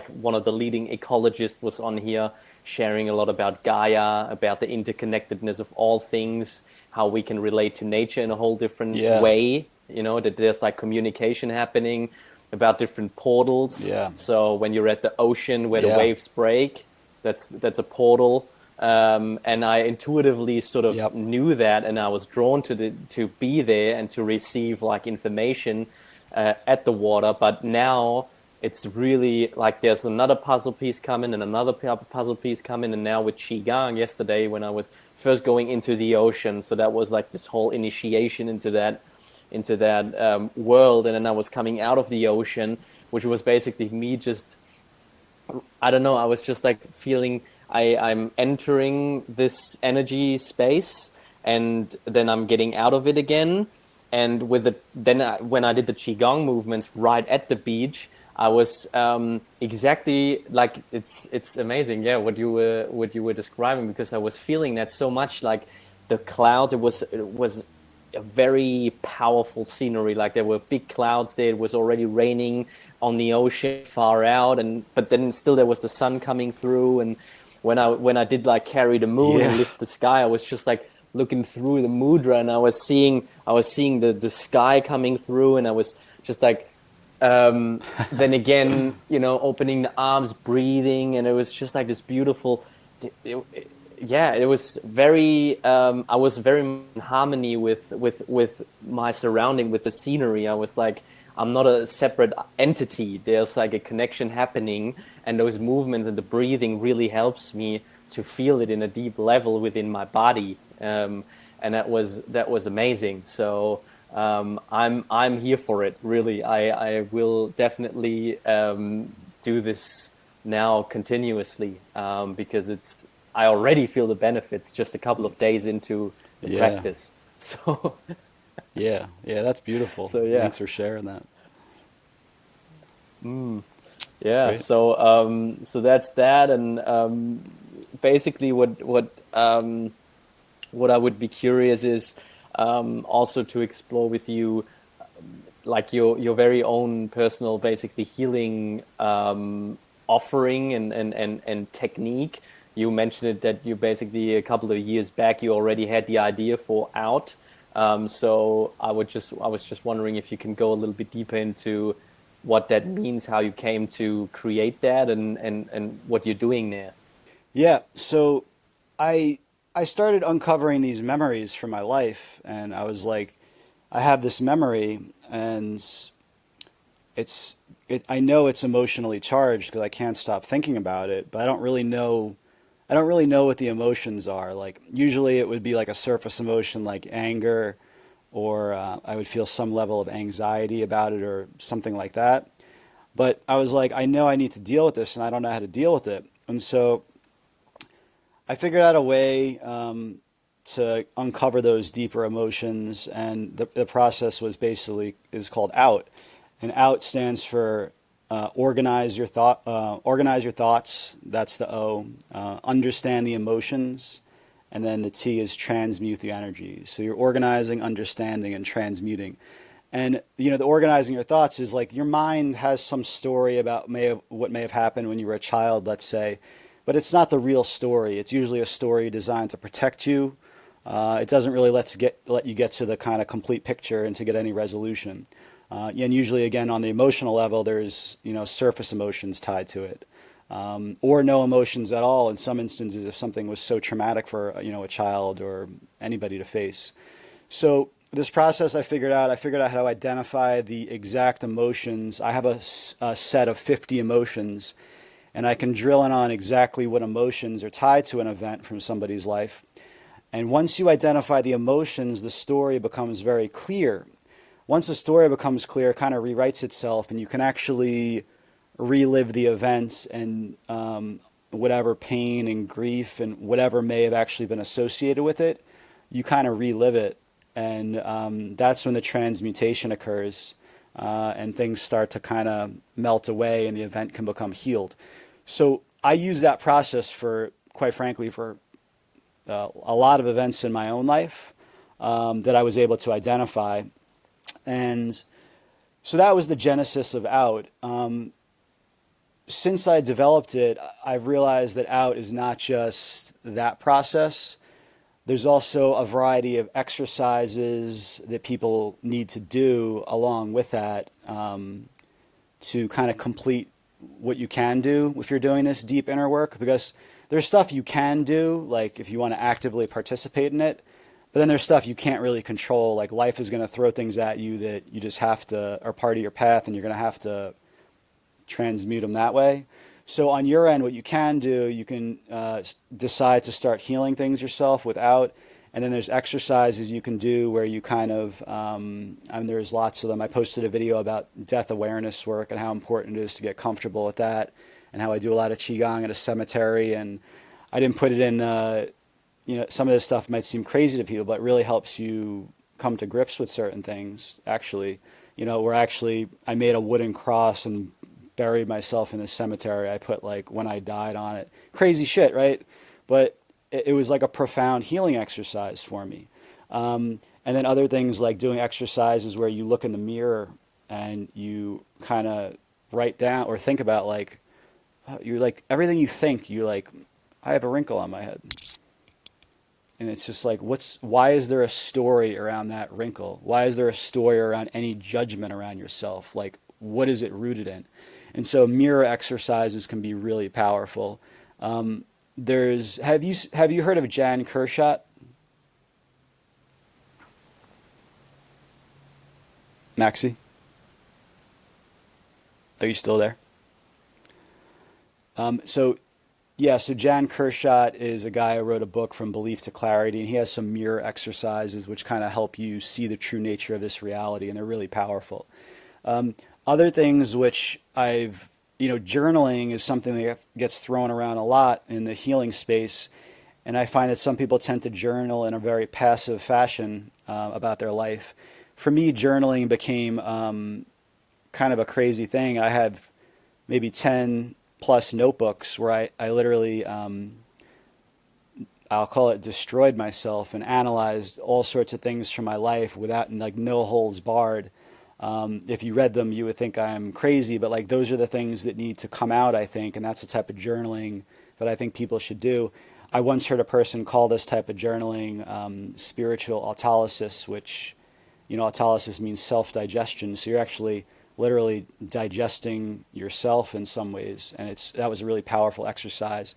S2: one of the leading ecologists was on here sharing a lot about Gaia, about the interconnectedness of all things, how we can relate to nature in a whole different way. That there's like communication happening about different portals.
S1: Yeah.
S2: So when you're at the ocean where the waves break, that's a portal. And I intuitively sort of knew that, and I was drawn to be there and to receive like information at the water. But now it's really like there's another puzzle piece coming and another puzzle piece coming. And now with Qigong yesterday, when I was first going into the ocean, so that was like this whole initiation into that world. And then I was coming out of the ocean, which was basically me just, I don't know, I was just like feeling I'm entering this energy space and then I'm getting out of it again. And when I did the Qigong movements right at the beach, I was exactly like it's amazing, what you were describing, because I was feeling that so much, like the clouds. It was a very powerful scenery. Like there were big clouds there. It was already raining on the ocean far out, but then still there was the sun coming through. And when I did like carry the moon and lift the sky, I was just like looking through the mudra, and I was seeing the sky coming through, and I was just like then again, opening the arms, breathing, and it was just like this beautiful. It was very. I was very in harmony with my surrounding, with the scenery. I was like, I'm not a separate entity. There's like a connection happening, and those movements and the breathing really helps me to feel it in a deep level within my body. And that was amazing. So I'm here for it. Really, I will definitely do this now continuously because I already feel the benefits just a couple of days into the practice. So
S1: yeah, that's beautiful.
S2: So
S1: Thanks for sharing that. Great.
S2: So that's that, and basically what what I would be curious is also to explore with you like your very own personal basically healing offering and technique. You mentioned it that you basically a couple of years back you already had the idea for out. So I was just wondering if you can go a little bit deeper into what that means, how you came to create that, and what you're doing there.
S1: Yeah, so I I started uncovering these memories from my life, and I was like, I have this memory, and I know it's emotionally charged because I can't stop thinking about it, but I don't really know what the emotions are. Like usually it would be like a surface emotion like anger, or I would feel some level of anxiety about it or something like that. But I was like, I know I need to deal with this, and I don't know how to deal with it. And so I figured out a way to uncover those deeper emotions, and the process was basically is called out, and out stands for organize your thoughts. That's the O. Understand the emotions, and then the T is transmute the energy. So you're organizing, understanding, and transmuting. And the organizing your thoughts is like your mind has some story about what may have happened when you were a child, let's say, but it's not the real story. It's usually a story designed to protect you. It doesn't really let you get to the kind of complete picture and to get any resolution. And usually, again, on the emotional level, there's surface emotions tied to it, or no emotions at all. In some instances, if something was so traumatic for a child or anybody to face. So this process, I figured out how to identify the exact emotions. I have a set of 50 emotions, and I can drill in on exactly what emotions are tied to an event from somebody's life. And once you identify the emotions, the story becomes very clear. Once the story becomes clear, it kind of rewrites itself, and you can actually relive the events and whatever pain and grief and whatever may have actually been associated with it, you kind of relive it. And that's when the transmutation occurs, and things start to kind of melt away, and the event can become healed. So I use that process for, quite frankly, for a lot of events in my own life that I was able to identify. And so that was the genesis of Out. Since I developed it, I've realized that Out is not just that process. There's also a variety of exercises that people need to do along with that to kind of complete what you can do if you're doing this deep inner work. Because there's stuff you can do, like if you want to actively participate in it, but then there's stuff you can't really control. Like life is going to throw things at you that you just have to, are part of your path, and you're going to have to transmute them that way. So on your end, what you can do, you can decide to start healing things yourself without, and then there's exercises you can do where you kind of, there's lots of them. I posted a video about death awareness work and how important it is to get comfortable with that, and how I do a lot of Qigong at a cemetery, and I didn't put it in, some of this stuff might seem crazy to people, but it really helps you come to grips with certain things, actually. Where actually I made a wooden cross and buried myself in the cemetery. I put like when I died on it. Crazy shit, right? But it was like a profound healing exercise for me. And then other things like doing exercises where you look in the mirror and you kind of write down or think about like, you're like, everything you think, you're like, I have a wrinkle on my head. And it's just like, why is there a story around that wrinkle? Why is there a story around any judgment around yourself? Like, what is it rooted in? And so mirror exercises can be really powerful. Have you heard of Jan Kershaw? Maxi, are you still there? So yeah, so Jan Kershaw is a guy who wrote a book From Belief to Clarity, and he has some mirror exercises which kind of help you see the true nature of this reality, and they're really powerful. Other things which journaling is something that gets thrown around a lot in the healing space. And I find that some people tend to journal in a very passive fashion about their life. For me, journaling became kind of a crazy thing. I have maybe 10 plus notebooks where I literally, I'll call it destroyed myself and analyzed all sorts of things from my life without like no holds barred. If you read them, you would think I'm crazy, but like those are the things that need to come out, I think, and that's the type of journaling that I think people should do. I once heard a person call this type of journaling spiritual autolysis, which, autolysis means self-digestion. So you're actually literally digesting yourself in some ways, and that was a really powerful exercise.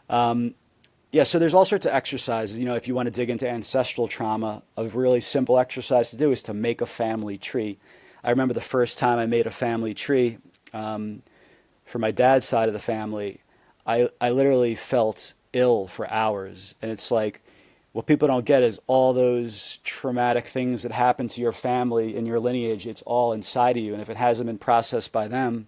S1: Yeah, so there's all sorts of exercises. If you want to dig into ancestral trauma, a really simple exercise to do is to make a family tree. I remember the first time I made a family tree for my dad's side of the family, I literally felt ill for hours. And it's like, what people don't get is all those traumatic things that happen to your family in your lineage, it's all inside of you. And if it hasn't been processed by them,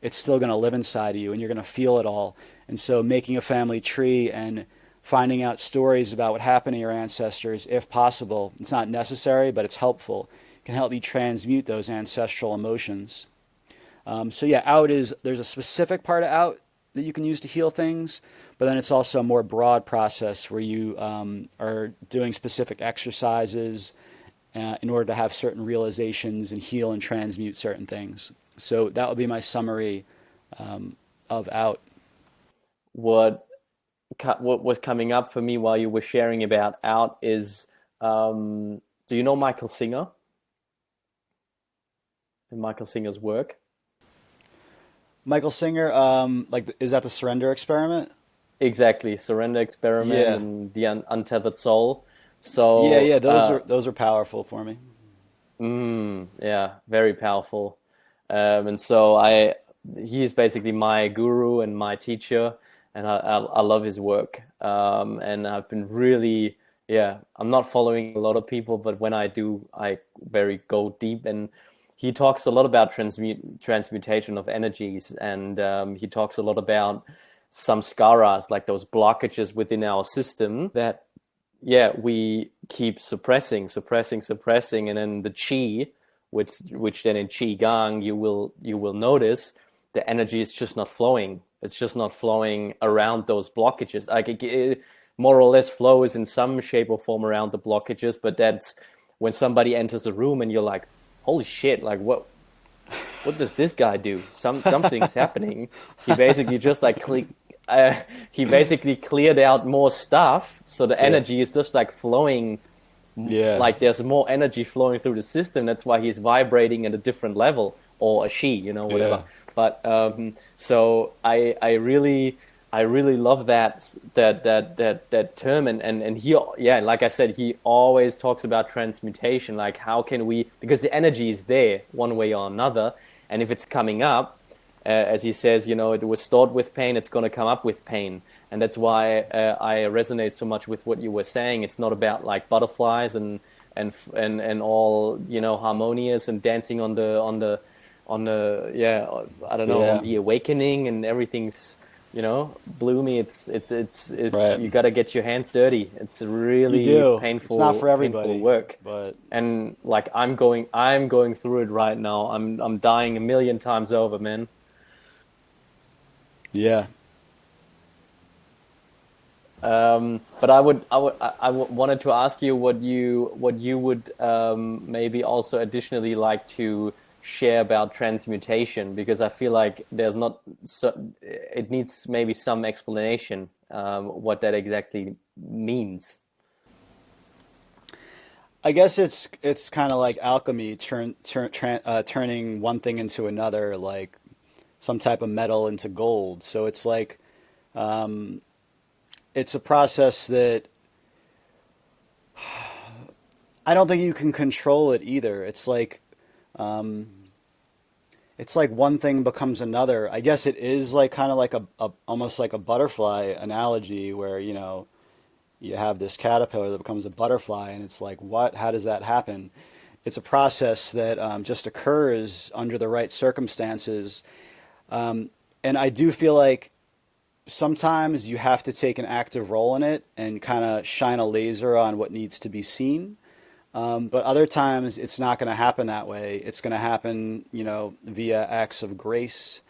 S1: it's still going to live inside of you and you're going to feel it all. And so making a family tree and finding out stories about what happened to your ancestors, if possible, it's not necessary, but it's helpful, can help you transmute those ancestral emotions. So yeah, there's a specific part of out that you can use to heal things, but then it's also a more broad process where you are doing specific exercises in order to have certain realizations and heal and transmute certain things. So that would be my summary of out.
S2: What what was coming up for me while you were sharing about out is, do you know Michael Singer and Michael Singer's work?
S1: Michael Singer, is that the surrender experiment?
S2: Exactly, Surrender Experiment
S1: Yeah,
S2: and the Untethered Soul.
S1: yeah,
S2: So,
S1: yeah. Those are powerful for me.
S2: yeah, very powerful. And so he's basically my guru and my teacher, and I love his work. And I've been really, yeah, I'm not following a lot of people, but when I do, I very go deep. And he talks a lot about transmutation of energies, and he talks a lot about samskaras, like those blockages within our system that, yeah, we keep suppressing, and then the chi, which then in Qigong you will notice the energy is just not flowing. It's just not flowing around those blockages. Like it more or less flows in some shape or form around the blockages, but that's when somebody enters a room and you're like, holy shit, like what does this guy do? Something's happening. He basically just like he basically cleared out more stuff, so the
S1: Yeah,
S2: energy is just like flowing,
S1: yeah,
S2: like there's more energy flowing through the system. That's why he's vibrating at a different level, or a she,
S1: yeah,
S2: whatever. But so I really love that term, and he, yeah, like I said, he always talks about transmutation, like how can we, because the energy is there one way or another, and if it's coming up, as he says, it was stored with pain, it's going to come up with pain. And that's why I resonate so much with what you were saying. It's not about like butterflies and all, harmonious and dancing on the yeah, I don't know, on
S1: yeah.
S2: the awakening, and everything's, bloomy. It's
S1: Right.
S2: you got to get your hands dirty. It's
S1: You
S2: really
S1: do. It's not for
S2: painful
S1: everybody,
S2: work.
S1: but
S2: And like I'm going through it right now. I'm dying a million times over, man.
S1: yeah.
S2: But wanted to ask you what you would maybe also additionally like to share about transmutation, because I feel like there's not so, it needs maybe some explanation, what that exactly means.
S1: I guess it's kind of like alchemy, turning one thing into another, like some type of metal into gold. So it's like it's a process that I don't think you can control it either. It's like one thing becomes another. I guess it is like kind of like a almost like a butterfly analogy where, you have this caterpillar that becomes a butterfly and it's like, what? How does that happen? It's a process that just occurs under the right circumstances. And I do feel like sometimes you have to take an active role in it and kind of shine a laser on what needs to be seen. But other times it's not going to happen that way. It's going to happen, via acts of grace.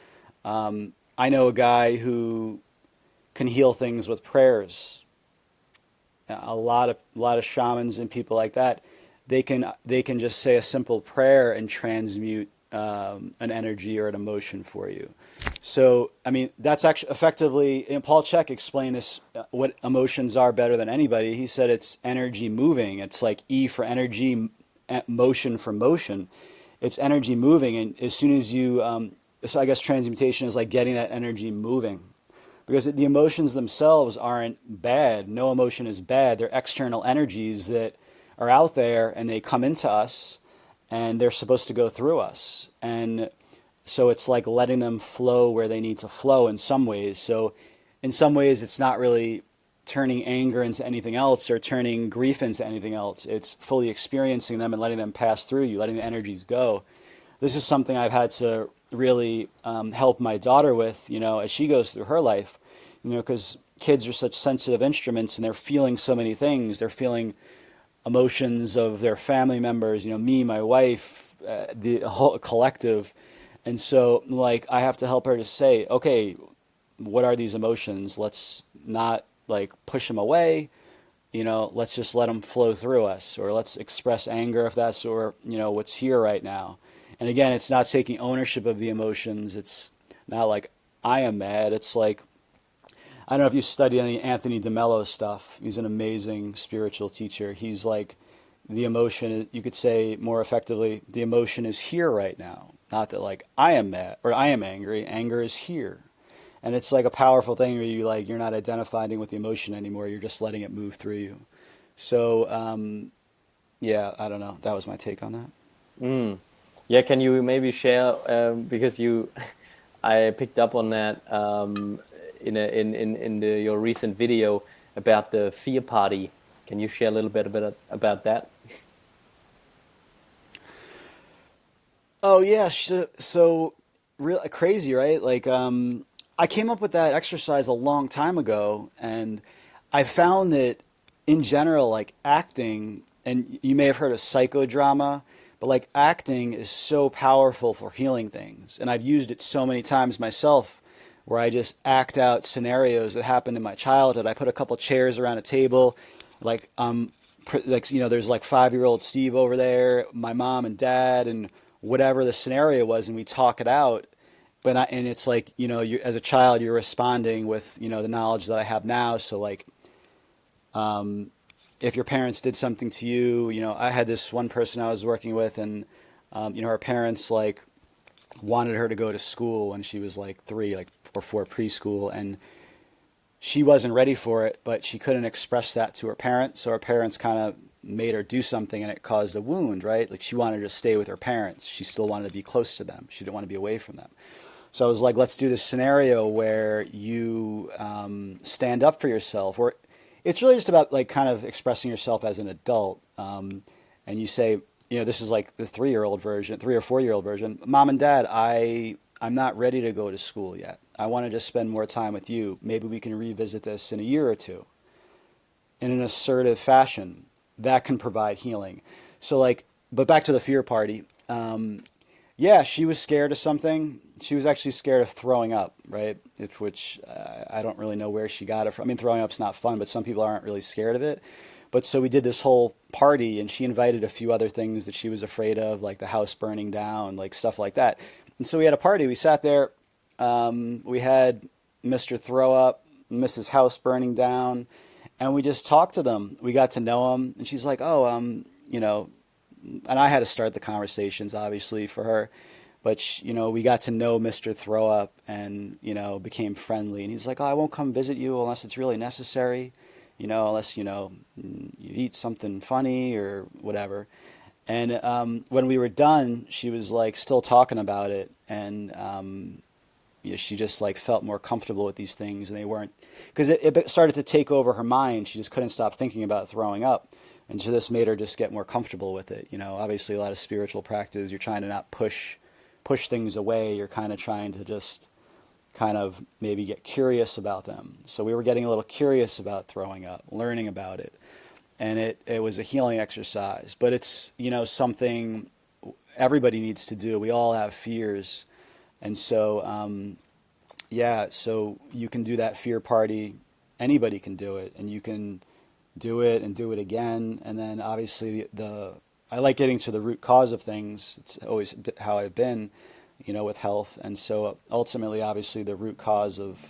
S1: I know a guy who can heal things with prayers. a lot of shamans and people like that, they can just say a simple prayer and transmute an energy or an emotion for you. So, I mean, that's actually effectively, and Paul Chek explained this, what emotions are better than anybody. He said it's energy moving. It's like E for energy, motion for motion. It's energy moving. And as soon as so I guess transmutation is like getting that energy moving. Because the emotions themselves aren't bad. No emotion is bad. They're external energies that are out there and they come into us and they're supposed to go through us. And so it's like letting them flow where they need to flow in some ways. So in some ways, it's not really turning anger into anything else or turning grief into anything else. It's fully experiencing them and letting them pass through you, letting the energies go. This is something I've had to really help my daughter with, as she goes through her life, because kids are such sensitive instruments and they're feeling so many things. They're feeling emotions of their family members, me, my wife, the whole collective. And so, like, I have to help her to say, okay, what are these emotions? Let's not like push them away. Let's just let them flow through us, or let's express anger if that's, or, what's here right now. And again, it's not taking ownership of the emotions. It's not like I am mad. It's like, I don't know if you studied any Anthony DeMello stuff. He's an amazing spiritual teacher. He's like, the emotion, you could say more effectively, the emotion is here right now. Not that like I am mad or I am angry. Anger is here. And it's like a powerful thing where you're not identifying with the emotion anymore. You're just letting it move through you. So, yeah, I don't know. That was my take on that.
S2: Mm. Yeah, can you maybe share, because I picked up on that in your recent video about the fear party. Can you share a little bit about that?
S1: Oh yeah, so real crazy, right? Like, I came up with that exercise a long time ago, and I found that in general, like acting, and you may have heard of psychodrama, but like acting is so powerful for healing things, and I've used it so many times myself, where I just act out scenarios that happened in my childhood. I put a couple chairs around a table, like like there's like 5-year-old Steve over there, my mom and dad, and whatever the scenario was, and we talk it out. And it's like, you, as a child, you're responding with, the knowledge that I have now. So like, if your parents did something to you, I had this one person I was working with, and her parents like wanted her to go to school when she was like 3, like before preschool, and she wasn't ready for it, but she couldn't express that to her parents. So her parents kind of made her do something, and it caused a wound, right? Like she wanted to stay with her parents. She still wanted to be close to them. She didn't want to be away from them. So I was like, let's do this scenario where you stand up for yourself, or it's really just about like kind of expressing yourself as an adult. And you say, this is like the 3-year-old version, 3 or 4-year-old version. Mom and Dad, I'm not ready to go to school yet. I want to just spend more time with you. Maybe we can revisit this in a year or two. In an assertive fashion, that can provide healing. So like, but back to the fear party. Yeah, she was scared of something. She was actually scared of throwing up, right? Which I don't really know where she got it from. I mean, throwing up's not fun, but some people aren't really scared of it. But so we did this whole party, and she invited a few other things that she was afraid of, like the house burning down, like stuff like that. And so we had a party. We sat there. We had Mr. Throw Up, Mrs. House burning down, and we just talked to them. We got to know them, and she's like, "Oh, and I had to start the conversations, obviously, for her. But, we got to know Mr. Throw Up and, became friendly. And he's like, oh, I won't come visit you unless it's really necessary, unless, you eat something funny or whatever. And when we were done, she was like still talking about it. And she just like felt more comfortable with these things. And they weren't, because it started to take over her mind. She just couldn't stop thinking about throwing up. And so this made her just get more comfortable with it. Obviously a lot of spiritual practice, you're trying to not push things away. You're kind of trying to just kind of maybe get curious about them. So we were getting a little curious about throwing up, learning about it. And it was a healing exercise. But it's, something everybody needs to do. We all have fears. And so, yeah, so you can do that fear party. Anybody can do it. And you can do it and do it again. And then obviously the I like getting to the root cause of things. It's always how I've been, with health. And so ultimately, obviously, the root cause of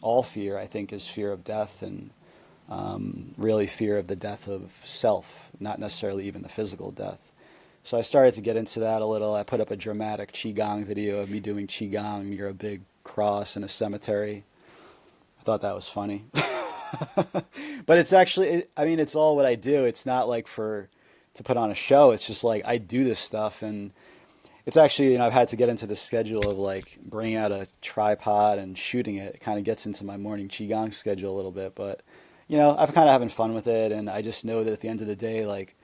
S1: all fear, I think, is fear of death, and really fear of the death of self, not necessarily even the physical death. So I started to get into that a little. I put up a dramatic Qigong video of me doing Qigong near a big cross in a cemetery. I thought that was funny. But it's actually, I mean, it's all what I do. It's not like to put on a show. It's just like I do this stuff, and it's actually, I've had to get into the schedule of like bringing out a tripod and shooting it. It kind of gets into my morning Qigong schedule a little bit, but I'm kind of having fun with it, and I just know that at the end of the day, like,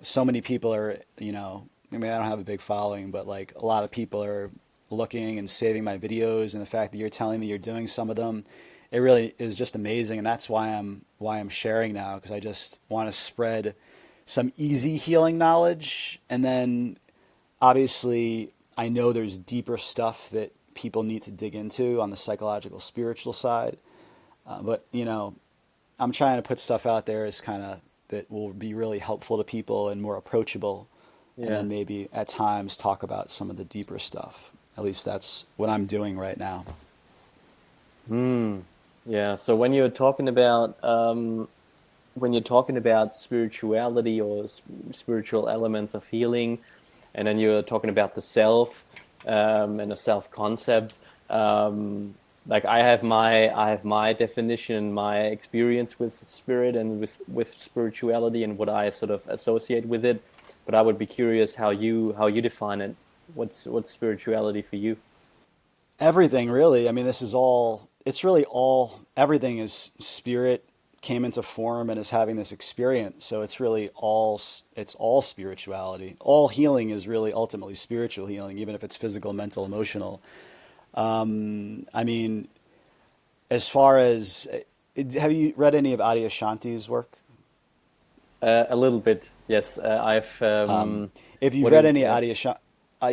S1: so many people are, I mean, I don't have a big following, but like a lot of people are looking and saving my videos, and the fact that you're telling me you're doing some of them, it really is just amazing, and that's why I'm sharing now, because I just want to spread some easy healing knowledge, and then obviously I know there's deeper stuff that people need to dig into on the psychological, spiritual side, but I'm trying to put stuff out there as kind of that will be really helpful to people and more approachable, and
S2: Yeah.
S1: then maybe at times talk about some of the deeper stuff. At least that's what I'm doing right now.
S2: Hmm. Yeah. So when you're talking about spirituality or spiritual elements of healing, and then you're talking about the self and the self concept. Like I have my definition, my experience with spirit and with spirituality and what I sort of associate with it. But I would be curious how you define it. What's spirituality for you?
S1: Everything really. I mean, this is all. It's really all. Everything is spirit came into form and is having this experience. So it's really all. It's all spirituality. All healing is really ultimately spiritual healing, even if it's physical, mental, emotional. I mean, as far as have you read any of Adyashanti's work?
S2: A little bit, yes. I've
S1: If you've
S2: what
S1: read
S2: is
S1: any
S2: yeah.
S1: Adyashanti,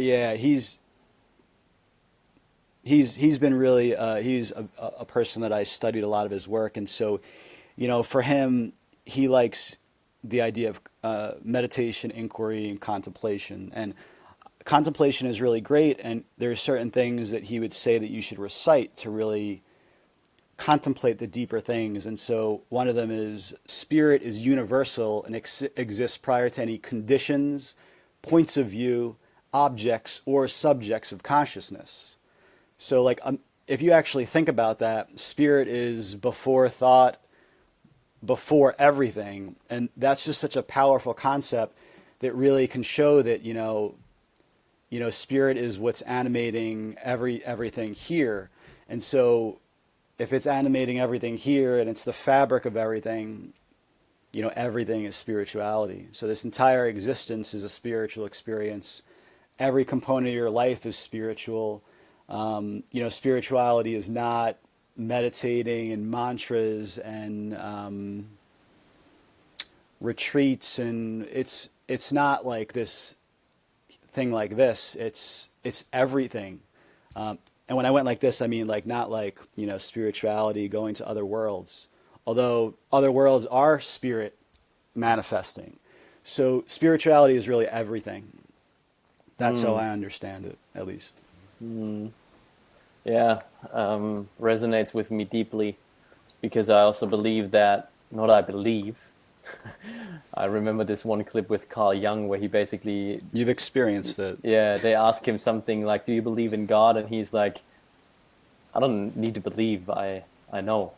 S1: yeah, he's been really he's a person that I studied a lot of his work, and so for him, he likes the idea of meditation, inquiry, and contemplation. And contemplation is really great, and there are certain things that he would say that you should recite to really contemplate the deeper things. And so one of them is spirit is universal and exists prior to any conditions, points of view, objects, or subjects of consciousness. So like if you actually think about that, spirit is before thought, before everything, and that's just such a powerful concept that really can show that spirit is what's animating everything here. And so if it's animating everything here and it's the fabric of everything, everything is spirituality. So this entire existence is a spiritual experience. Every component of your life is spiritual. Spirituality is not meditating and mantras and retreats, and it's not like this thing like this. It's everything. And when I went like this, I mean like not like spirituality going to other worlds, although other worlds are spirit manifesting. So spirituality is really everything. That's how
S2: Mm,
S1: I understand it, at least.
S2: mm, yeah, resonates with me deeply because I also believe that, not I believe, I remember this one clip with Carl Jung where he basically,
S1: You've experienced it.
S2: yeah, they ask him something like, "Do you believe in God?" And he's like, "I don't need to believe, I know."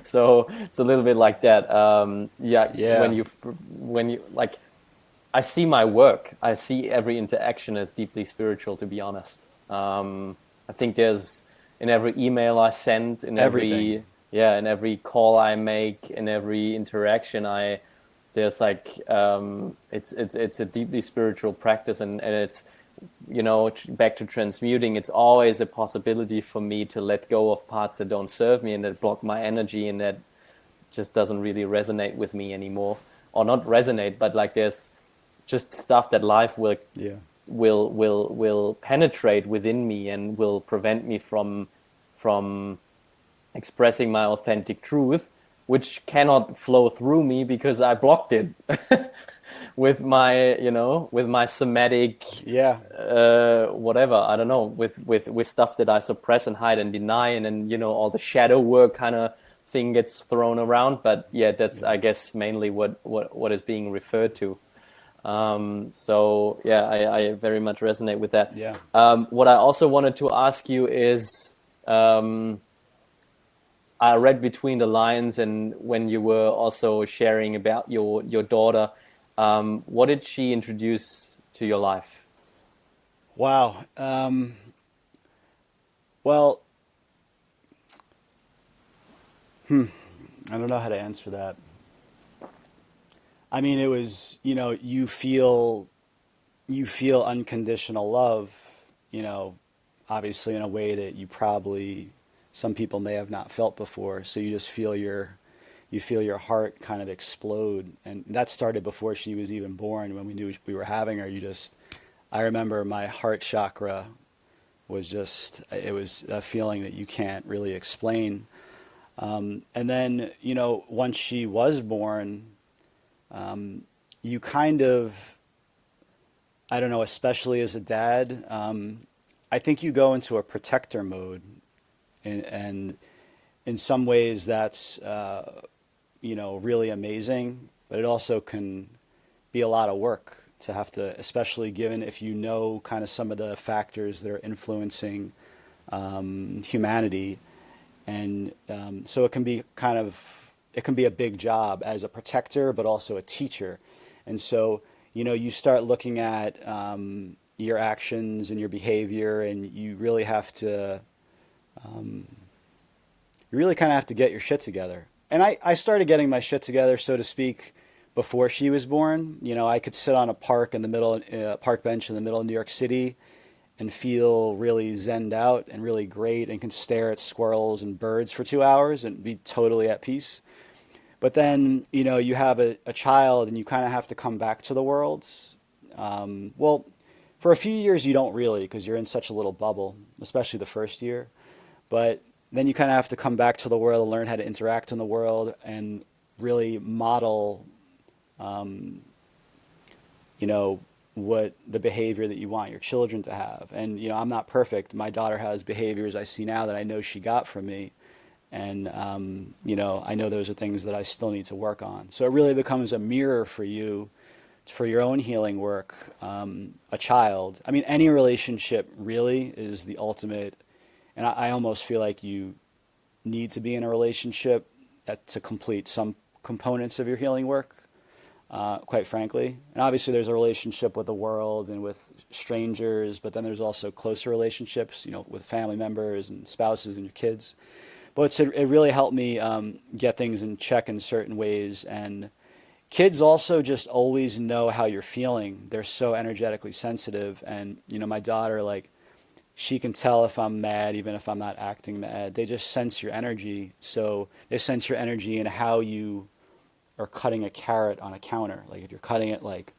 S2: So it's a little bit like that. Yeah,
S1: Yeah.
S2: when you like, I see my work, I see every interaction as deeply spiritual, to be honest. I think there's in every email I send, in
S1: Everything.
S2: every in every call I make, in every interaction there's like it's a deeply spiritual practice, and it's back to transmuting. It's always a possibility for me to let go of parts that don't serve me and that block my energy and that just doesn't really resonate with me anymore, or not resonate, but like there's just stuff that life
S1: Yeah.
S2: will penetrate within me and will prevent me from expressing my authentic truth. which cannot flow through me because I blocked it with my, with my somatic,
S1: Yeah.
S2: whatever, I don't know, with stuff that I suppress and hide and deny, and then all the shadow work kind of thing gets thrown around. But yeah, that's,
S1: Yeah.
S2: I guess, mainly what is being referred to. So yeah, I very much resonate with that.
S1: Yeah.
S2: What I also wanted to ask you is, um, I read between the lines, and when you were also sharing about your daughter, what did she introduce to your life?
S1: Wow. Well, I don't know how to answer that. I mean, it was, you feel unconditional love, you know, obviously in a way that you probably some people may have not felt before. So you just you feel your heart kind of explode, and that started before she was even born. When we knew we were having her, I remember my heart chakra was just, it was a feeling that you can't really explain. And then, once she was born, you kind of, I don't know, especially as a dad, I think you go into a protector mode, and in some ways that's, really amazing, but it also can be a lot of work to have to, especially given if you know kind of some of the factors that are influencing humanity. And so it can be it can be a big job as a protector, but also a teacher. And so, you start looking at your actions and your behavior, and you really kind of have to get your shit together. And I started getting my shit together, so to speak, before she was born. I could sit on a park bench in the middle of New York City and feel really zenned out and really great, and can stare at squirrels and birds for 2 hours and be totally at peace. But then, you have a child, and you kind of have to come back to the world. Well, for a few years, you don't really, because you're in such a little bubble, especially the first year. But then you kind of have to come back to the world and learn how to interact in the world and really model, um, you know, what the behavior that you want your children to have. And, I'm not perfect. My daughter has behaviors I see now that I know she got from me. And, I know those are things that I still need to work on. So it really becomes a mirror for you for your own healing work. A child, I mean, any relationship really is the ultimate. And I almost feel like you need to be in a relationship to complete some components of your healing work, quite frankly. And obviously, there's a relationship with the world and with strangers, but then there's also closer relationships, with family members and spouses and your kids. But it really helped me get things in check in certain ways. And kids also just always know how you're feeling. They're so energetically sensitive. And, my daughter, like, she can tell if I'm mad, even if I'm not acting mad. They just sense your energy. So they sense your energy and how you are cutting a carrot on a counter. Like if you're cutting it, like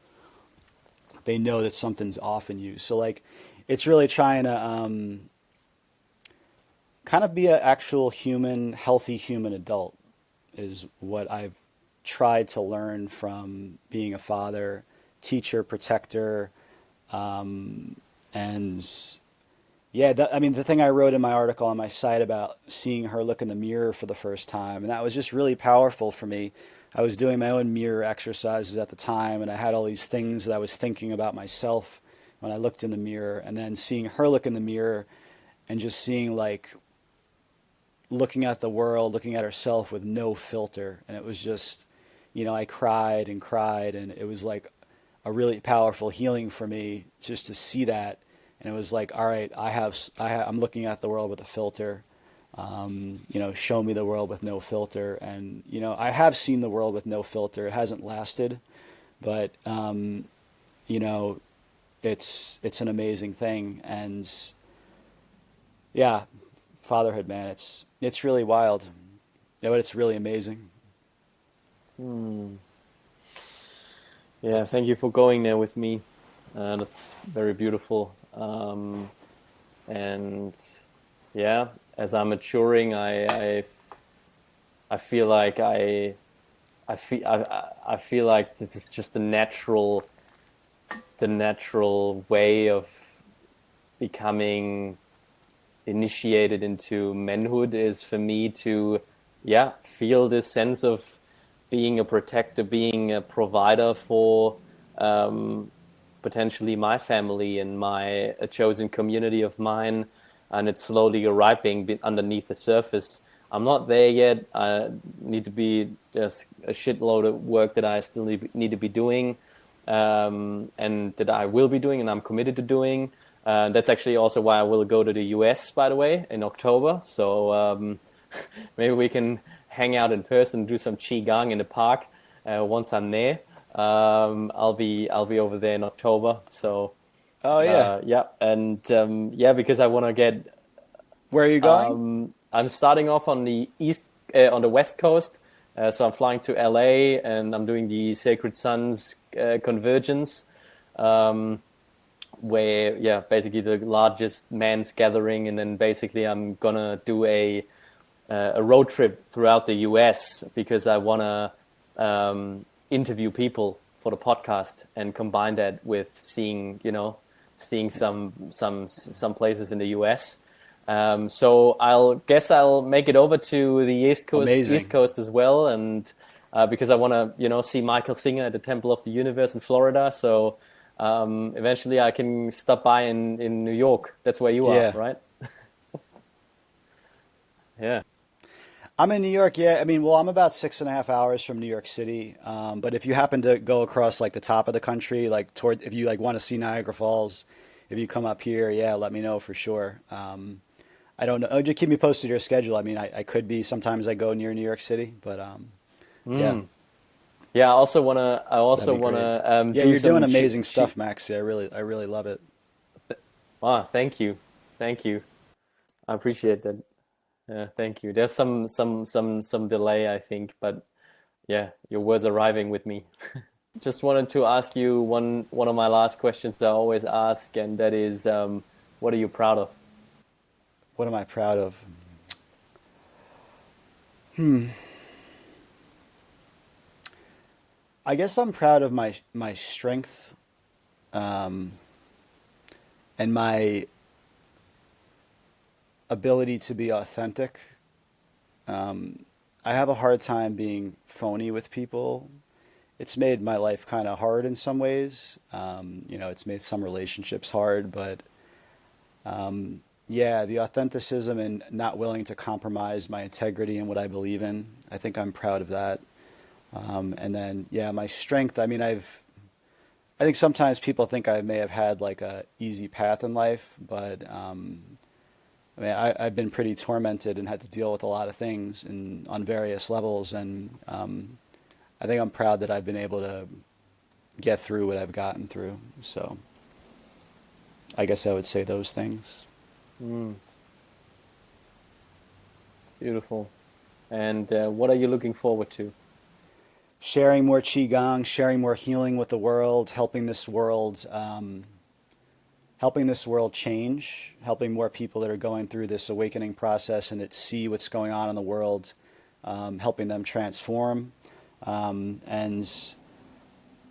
S1: they know that something's off in you. So like, it's really trying to kind of be an actual human, healthy human adult is what I've tried to learn from being a father, teacher, protector, and yeah, I mean, the thing I wrote in my article on my site about seeing her look in the mirror for the first time, and that was just really powerful for me. I was doing my own mirror exercises at the time, and I had all these things that I was thinking about myself when I looked in the mirror, and then seeing her look in the mirror and just seeing like looking at the world, looking at herself with no filter. And it was just, I cried and cried, and it was like a really powerful healing for me just to see that. And it was like, all right, I'm looking at the world with a filter. Show me the world with no filter. And, I have seen the world with no filter. It hasn't lasted, but, you know, it's an amazing thing. And yeah, fatherhood, man, it's really wild. Yeah, but it's really amazing.
S2: Hmm. Yeah, thank you for going there with me. That's very beautiful. And yeah, as I'm maturing, I
S3: I feel like I feel like this is just the natural way of becoming initiated into manhood is for me to, yeah, feel this sense of being a protector, being a provider for um, potentially my family and a chosen community of mine, and it's slowly arriving underneath the surface. I'm not there yet. I need to be just a shitload of work that I still need to be doing, and that I will be doing, and I'm committed to doing. That's actually also why I will go to the US, by the way, in October. So maybe we can hang out in person, do some qigong in the park once I'm there. I'll be over there in October. So
S1: Oh yeah.
S3: yeah, and yeah, because I want to get.
S1: Where are you going?
S3: I'm starting off on the on the west coast. So I'm flying to LA, and I'm doing the Sacred Sons convergence. Where, yeah, basically the largest men's gathering, and then basically I'm gonna do a road trip throughout the US because I wanna interview people for the podcast and combine that with seeing some places in the US. So I'll make it over to the East
S1: Amazing.
S3: Coast as well, and because I want to see Michael Singer at the Temple of the Universe in Florida. So eventually I can stop by in New York. That's where you are,
S1: Yeah.
S3: right? Yeah.
S1: I'm in New York, yeah. I mean, well, I'm about 6.5 hours from New York City. But if you happen to go across like the top of the country, like toward, if you like want to see Niagara Falls, if you come up here, yeah, let me know for sure. I don't know. Oh, just keep me posted your schedule. I mean, I could be, sometimes I go near New York City, but yeah,
S3: Yeah. I
S1: that'd
S3: also
S1: be great.
S3: wanna
S1: Yeah,
S3: do
S1: you're doing
S3: some
S1: amazing stuff, Maxi. I really love it.
S3: Wow, thank you, thank you. I appreciate that. Yeah, thank you. There's some delay, I think, but yeah, your words are arriving with me. Just wanted to ask you one of my last questions that I always ask, and that is, what are you proud of?
S1: What am I proud of? I guess I'm proud of my strength, um, and my ability to be authentic. I have a hard time being phony with people. It's made my life kind of hard in some ways. It's made some relationships hard, but yeah, the authenticism and not willing to compromise my integrity and what I believe in. I think I'm proud of that. And then, yeah, my strength. I mean, I think sometimes people think I may have had like a easy path in life, but I mean, I've been pretty tormented and had to deal with a lot of things and on various levels, and I think I'm proud that I've been able to get through what I've gotten through. So I guess I would say those things.
S3: Mm, beautiful. And what are you looking forward to?
S1: Sharing more qigong, sharing more healing with the world, helping this world change, helping more people that are going through this awakening process and that see what's going on in the world, helping them transform. And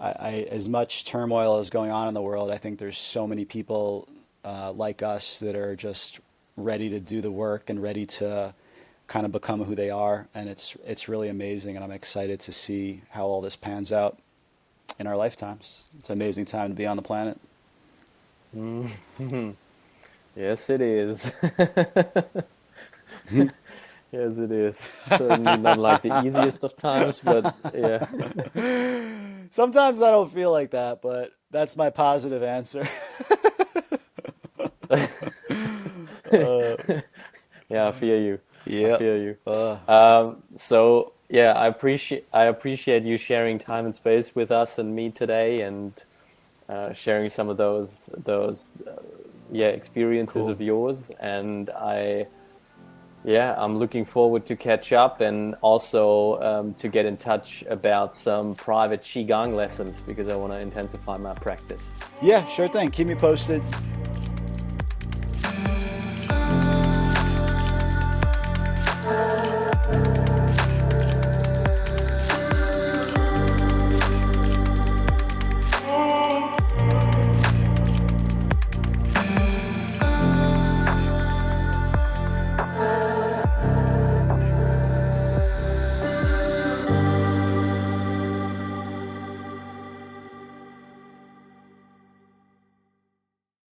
S1: as much turmoil is going on in the world, I think there's so many people like us that are just ready to do the work and ready to kind of become who they are. And it's really amazing, and I'm excited to see how all this pans out in our lifetimes. It's an amazing time to be on the planet.
S3: Mm. Yes, it is. Yes, it is. Certainly not like the easiest of times, but yeah.
S1: Sometimes I don't feel like that, but that's my positive answer. uh,
S3: Yeah, I feel you. I
S1: yep.
S3: feel you.
S1: Uh,
S3: So yeah, I appreciate you sharing time and space with us and me today, and sharing some of those yeah, experiences
S1: cool.
S3: of yours. And I'm looking forward to catch up, and also to get in touch about some private qigong lessons because I want to intensify my practice.
S1: Yeah, sure thing. Keep me posted.